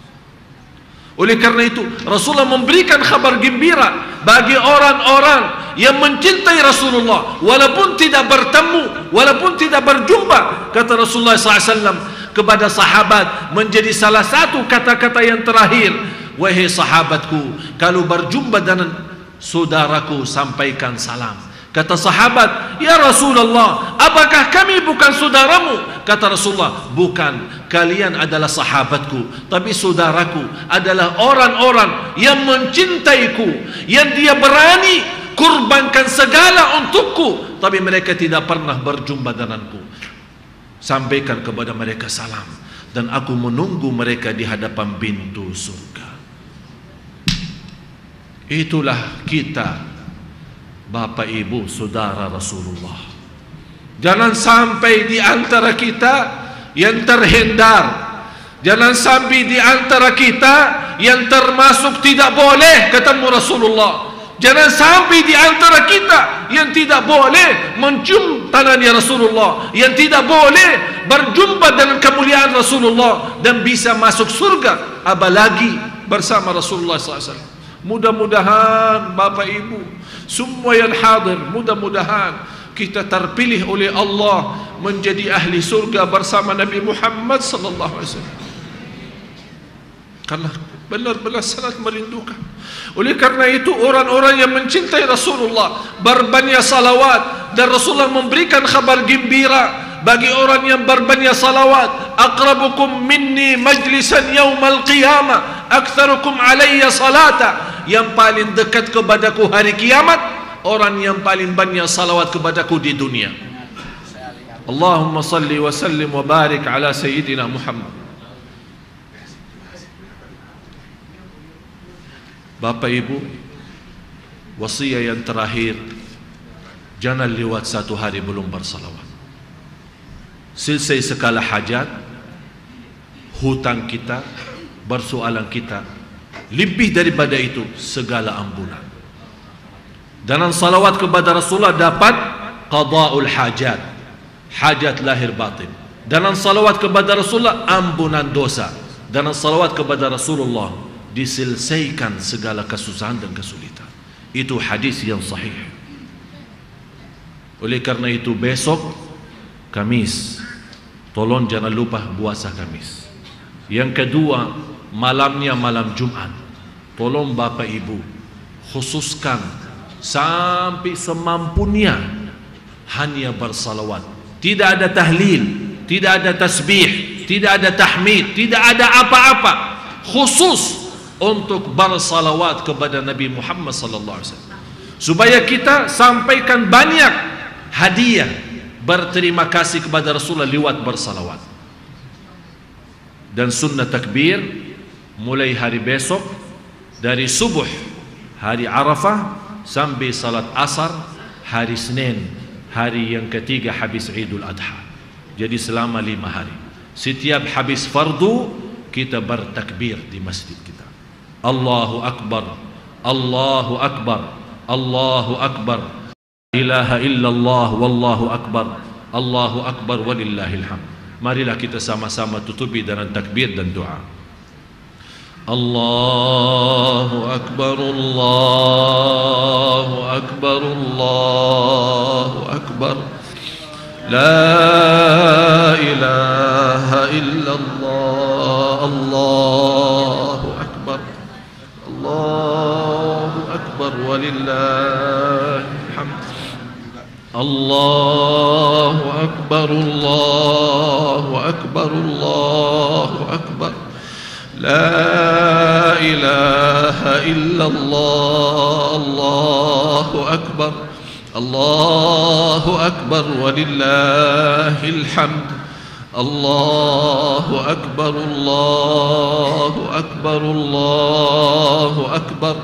Oleh karena itu Rasulullah memberikan kabar gembira bagi orang-orang yang mencintai Rasulullah, walaupun tidak bertemu, walaupun tidak berjumpa. Kata Rasulullah SAW kepada sahabat, menjadi salah satu kata-kata yang terakhir, wahai sahabatku, kalau berjumpa dengan saudaraku sampaikan salam. Kata sahabat, ya Rasulullah, apakah kami bukan saudaramu? Kata Rasulullah, bukan, kalian adalah sahabatku, tapi saudaraku adalah orang-orang yang mencintaiku, yang dia berani kurbankan segala untukku, tapi mereka tidak pernah berjumpa denganku. Sampaikan kepada mereka salam, dan aku menunggu mereka di hadapan pintu surga. Itulah kita, Bapak Ibu saudara Rasulullah. Jangan sampai di antara kita yang terhindar, jangan sampai di antara kita yang termasuk tidak boleh ketemu Rasulullah, jangan sampai di antara kita yang tidak boleh mencium tangannya Rasulullah, yang tidak boleh berjumpa dengan kemuliaan Rasulullah dan bisa masuk surga apalagi bersama Rasulullah SAW. Mudah-mudahan Bapak Ibu semua yang hadir, mudah-mudahan kita terpilih oleh Allah menjadi ahli surga bersama Nabi Muhammad sallallahu alaihi wasallam. Karena benar-benar sangat merindukan. Oleh karena itu orang-orang yang mencintai Rasulullah berbanyak salawat, dan Rasulullah memberikan kabar gembira bagi orang yang berbanyak salawat, aqrabukum minni majlisan yaumal qiyamah aktsarukum alayya salata. Yang paling dekat kepadaku hari kiamat orang yang paling banyak salawat kepadaku di dunia. Allahumma salli wa sallim wa barik ala sayyidina Muhammad. Bapak Ibu, wasiat yang terakhir, jangan lewat satu hari belum bersalawat. Selesai segala hajat, hutang kita, persoalan kita, lebih daripada itu segala ampunan. Dengan salawat kepada Rasulullah dapat qada'ul hajat, hajat lahir batin. Dengan salawat kepada Rasulullah ampunan dosa. Dengan salawat kepada Rasulullah diselesaikan segala kesusahan dan kesulitan. Itu hadis yang sahih. Oleh karena itu besok Kamis, tolong jangan lupa puasa Kamis. Yang kedua, malamnya malam Jumat, tolong Bapak Ibu khususkan sampai semampunya hanya bersalawat. Tidak ada tahlil, tidak ada tasbih, tidak ada tahmid, tidak ada apa-apa, khusus untuk bersalawat kepada Nabi Muhammad sallallahu alaihi wasallam, supaya kita sampaikan banyak hadiah berterima kasih kepada Rasulullah lewat bersalawat. dan sunnah takbir mulai hari besok dari subuh hari Arafah sampai salat asar hari Senin, hari yang ketiga habis Idul Adha. Jadi selama 5 hari. Setiap habis fardu kita bertakbir di masjid kita. Allahu Akbar, Allahu Akbar, Allahu Akbar, ilaha illallah, wallahu akbar, Allahu Akbar walillahil hamd. Marilah kita sama-sama tutupi dengan takbir dan doa. Allahu Akbar, Allahu Akbar, Allahu Akbar. La ilaha illallah, Allahu Akbar, Allahu Akbar walillahil hamd. Allahu Akbar, Allahu Akbar, Allahu Akbar. La ilaha illallah, Allahu Akbar, Allahu Akbar walillahil hamd. Allahu Akbar, Allahu Akbar, Allahu Akbar.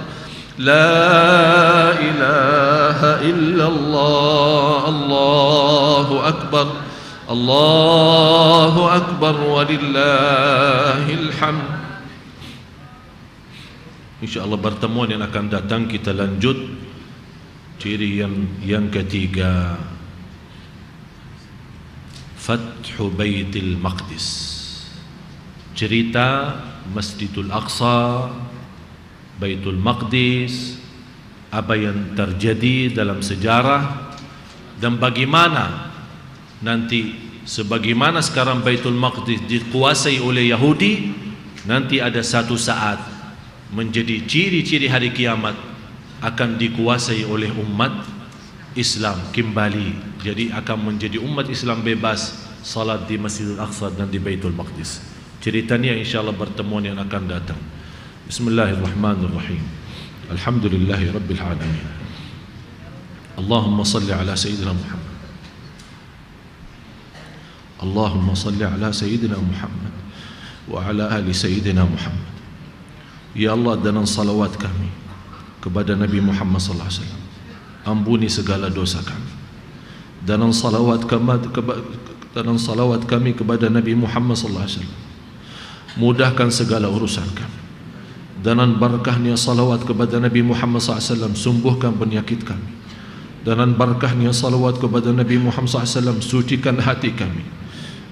La ilaha illallah, Allahu Akbar, Allahu Akbar walillahil hamd. InsyaAllah pertemuan yang akan datang kita lanjut ciri yang ketiga, Fathu Baitul Maqdis, cerita Masjidul Aqsa, Baitul Maqdis, apa yang terjadi dalam sejarah dan bagaimana nanti sebagaimana sekarang Baitul Maqdis dikuasai oleh Yahudi, nanti ada satu saat menjadi ciri-ciri hari kiamat akan dikuasai oleh umat Islam kembali. Jadi akan menjadi umat Islam bebas salat di Masjidil Aqsa dan di Baitul Maqdis. Ceritanya insyaAllah pertemuan yang akan datang. Bismillahirrahmanirrahim. Alhamdulillahi Rabbil Alamin. Allahumma salli ala Sayyidina Muhammad. Allahumma salli ala Sayyidina Muhammad wa ala ali Sayyidina Muhammad. Ya Allah, dengan salawat kami kepada Nabi Muhammad sallallahu alaihi wasallam, ampuni segala dosa kami. Dan salawat kami kepada Nabi Muhammad sallallahu alaihi wasallam, mudahkan segala urusan kami. Dan barakahnya salawat kepada Nabi Muhammad sallallahu alaihi wasallam, sembuhkan penyakit kami. Dan barakahnya salawat kepada Nabi Muhammad sallallahu alaihi wasallam, sucikan hati kami.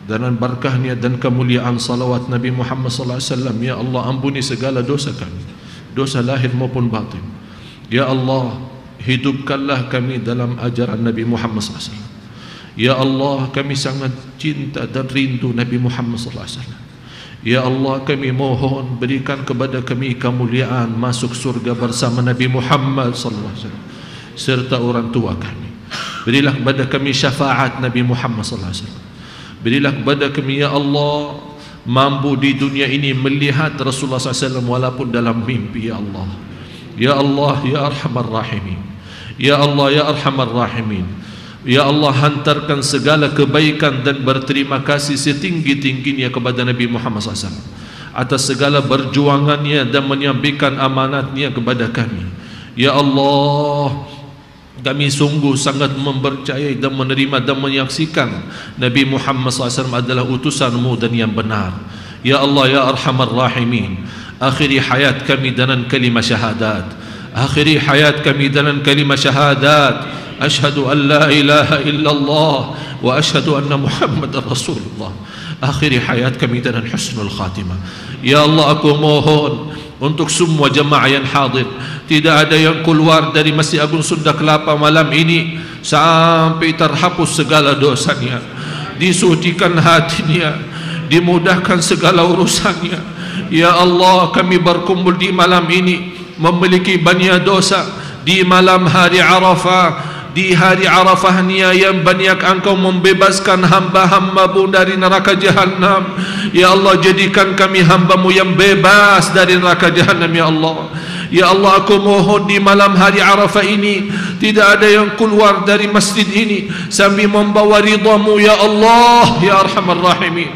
Dan barakahnya dan kemuliaan salawat Nabi Muhammad sallallahu alaihi wasallam, ya Allah, ampuni segala dosa kami, dosa lahir maupun batin. Ya Allah, hidupkanlah kami dalam ajaran Nabi Muhammad sallallahu alaihi wasallam. Ya Allah, kami sangat cinta dan rindu Nabi Muhammad sallallahu alaihi wasallam. Ya Allah, kami mohon berikan kepada kami kemuliaan masuk surga bersama Nabi Muhammad sallallahu alaihi wasallam serta orang tua kami. Berilah kepada kami syafaat Nabi Muhammad sallallahu alaihi wasallam. Berilah kepada kami, ya Allah, mampu di dunia ini melihat Rasulullah SAW walaupun dalam mimpi, ya Allah. Ya Allah, ya Arhamar Rahimin. Ya Allah, ya Arhamar Rahimin. Ya Allah, hantarkan segala kebaikan dan berterima kasih setinggi-tingginya kepada Nabi Muhammad SAW atas segala perjuangannya dan menyampaikan amanatnya kepada kami. Ya Allah, kami sungguh sangat mempercayai dan menerima dan menyaksikan Nabi Muhammad SAW adalah utusanmu dan yang benar. Ya Allah, ya Arhamar Rahimin, akhiri hayat kami dengan kalimah syahadat. Akhiri hayat kami dengan kalimah syahadat. Ashhadu an la ilaha illallah wa ashhadu anna Muhammadar Rasulullah. Akhiri hayat kami dengan husnul khatimah. Ya Allah, aku mohon untuk semua jemaah yang hadir, tidak ada yang keluar dari Masjid Agung Sunda Kelapa malam ini sampai terhapus segala dosanya, disucikan hatinya, dimudahkan segala urusannya. Ya Allah, kami berkumpul di malam ini memiliki banyak dosa di malam hari Arafah. Di hari Arafah ni yang banyak engkau membebaskan hamba-hambamu dari neraka jahanam. Ya Allah, jadikan kami hambamu yang bebas dari neraka jahanam, ya Allah. Ya Allah, aku mohon di malam hari Arafah ini tidak ada yang keluar dari masjid ini sambil membawa ridhamu, ya Allah, ya Arhamar Rahimin.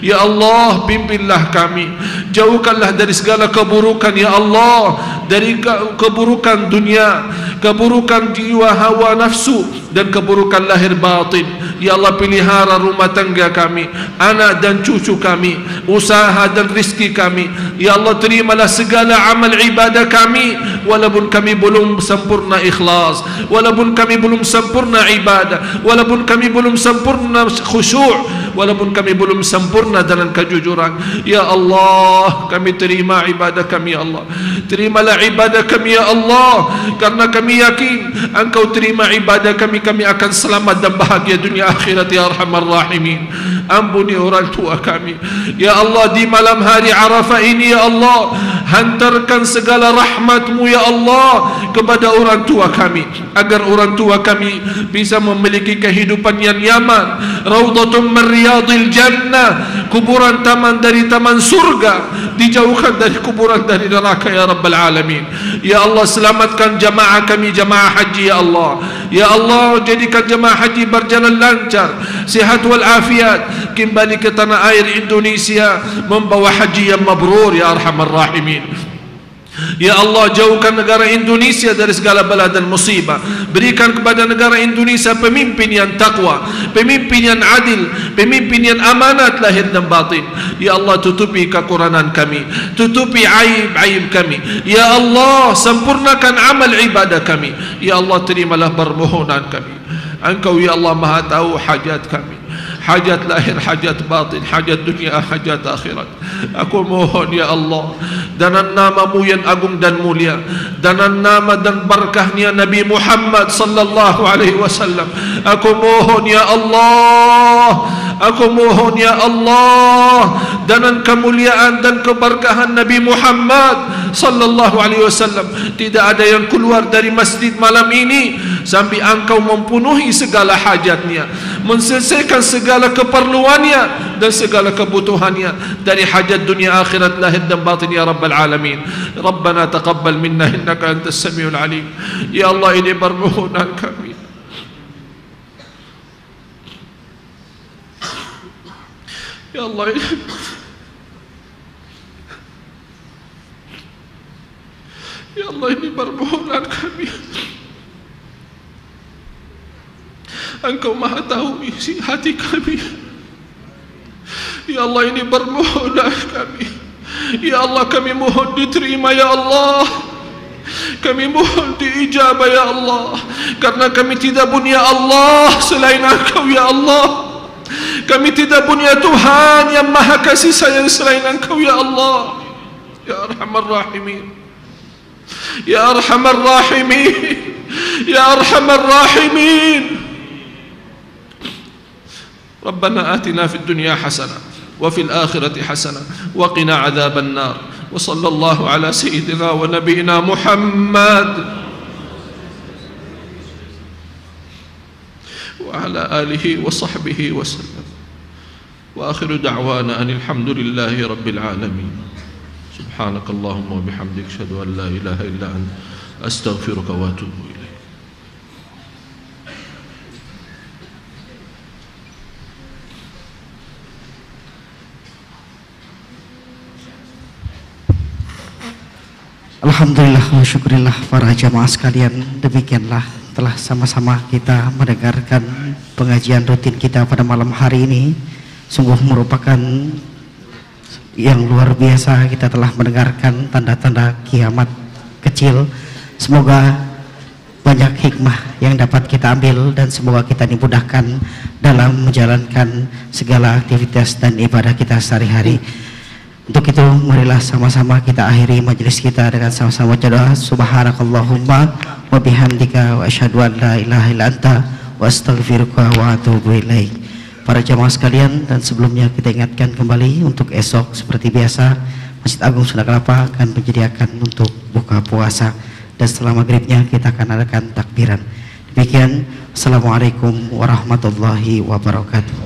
Ya Allah, pimpinlah kami, jauhkanlah dari segala keburukan ya Allah, dari keburukan dunia, keburukan jiwa hawa nafsu, dan keburukan lahir batin. Ya Allah, pelihara rumah tangga kami, anak dan cucu kami, usaha dan rizki kami. Ya Allah, terimalah segala amal ibadah kami, walaupun kami belum sempurna ikhlas, walaupun kami belum sempurna ibadah, walaupun kami belum sempurna khusyuk, walaupun kami belum sempurna dalam kejujuran. Ya Allah, kami terima ibadah kami ya Allah, terimalah ibadah kami ya Allah, karena kami yakin Engkau terima ibadah kami, kami akan selamat dan bahagia dunia akhirat ya Arhamar Rahimin. Ampuni orang tua kami ya Allah, di malam hari Arafah ini ya Allah, hantarkan segala rahmat-Mu ya Allah kepada orang tua kami, agar orang tua kami bisa memiliki kehidupan yang nyaman, raudhatun min riyadil jannah, kuburan taman dari taman surga, dijauhkan dari kuburan dari neraka ya Rabbal Alamin. Ya Allah, selamatkan jamaah kami, jamaah haji ya Allah. Ya Allah, jadikan jamaah haji berjalan lancar, sihat wal afiat, kembali ke tanah air Indonesia membawa haji yang mabrur ya Arhamar Rahimin. Ya Allah, jauhkan negara Indonesia dari segala bala dan musibah. Berikan kepada negara Indonesia pemimpin yang takwa, pemimpin yang adil, pemimpin yang amanat lahir dan batin. Ya Allah, tutupi kekurangan kami, tutupi aib-aib kami. Ya Allah, sempurnakan amal ibadah kami. Ya Allah, terimalah permohonan kami. Engkau ya Allah Maha tahu hajat kami, hajat lahir, hajat batin, hajat dunia, hajat akhirat. Aku mohon ya Allah, dengan nama-Mu yang agung dan mulia, dengan nama dan berkahnya Nabi Muhammad sallallahu alaihi wasallam, aku mohon ya Allah, aku mohon ya Allah, dengan kemuliaan dan keberkahan Nabi Muhammad sallallahu alaihi wasallam, tidak ada yang keluar dari masjid malam ini sampai Engkau mempenuhi segala hajatnya, menyelesaikan segala keperluannya dan segala kebutuhannya dari hajat dunia akhirat lahir dan batin ya Rabbal Alamin. Rabbana taqabbal minna innaka antas samiul alim. Ya Allah, ini permohonan kami. Ya Allah, ya Allah, ini permohonan kami. Engkau Maha tahu isi hati kami. Ya Allah, ini permohonan kami. Ya Allah, kami mohon diterima ya Allah, kami mohon diijabah ya Allah, karena kami tidak punya Allah selain Engkau ya Allah. Kami tidak punya Tuhan yang Maha kasih sayang selain Engkau ya Allah. Ya Arhamar Rahimin, Ya Arhamar Rahimin, Ya Arhamar Rahimin. ربنا آتنا في الدنيا حسنة وفي الآخرة حسنة وقنا عذاب النار وصلى الله على سيدنا ونبينا محمد وعلى آله وصحبه وسلم وآخر دعوانا أن الحمد لله رب العالمين. سبحانك اللهم وبحمدك أشهد أن لا إله إلا أنت أستغفرك وأتوب إليك. Alhamdulillah wa syukurillah para jamaah sekalian, demikianlah telah sama-sama kita mendengarkan pengajian rutin kita pada malam hari ini. Sungguh merupakan yang luar biasa, kita telah mendengarkan tanda-tanda kiamat kecil. Semoga banyak hikmah yang dapat kita ambil dan semoga kita dimudahkan dalam menjalankan segala aktivitas dan ibadah kita sehari-hari. Untuk itu marilah sama-sama kita akhiri majelis kita dengan sama-sama berdoa. Subhanakallahumma wa bihamdika wa asyhadu an la ilaha illa anta wa astaghfiruka wa atubu ilaik. Para jamaah sekalian, dan sebelumnya kita ingatkan kembali untuk esok seperti biasa Masjid Agung Sunda Kelapa akan menyediakan untuk buka puasa, dan setelah maghribnya kita akan adakan takbiran. Demikian, assalamualaikum warahmatullahi wabarakatuh.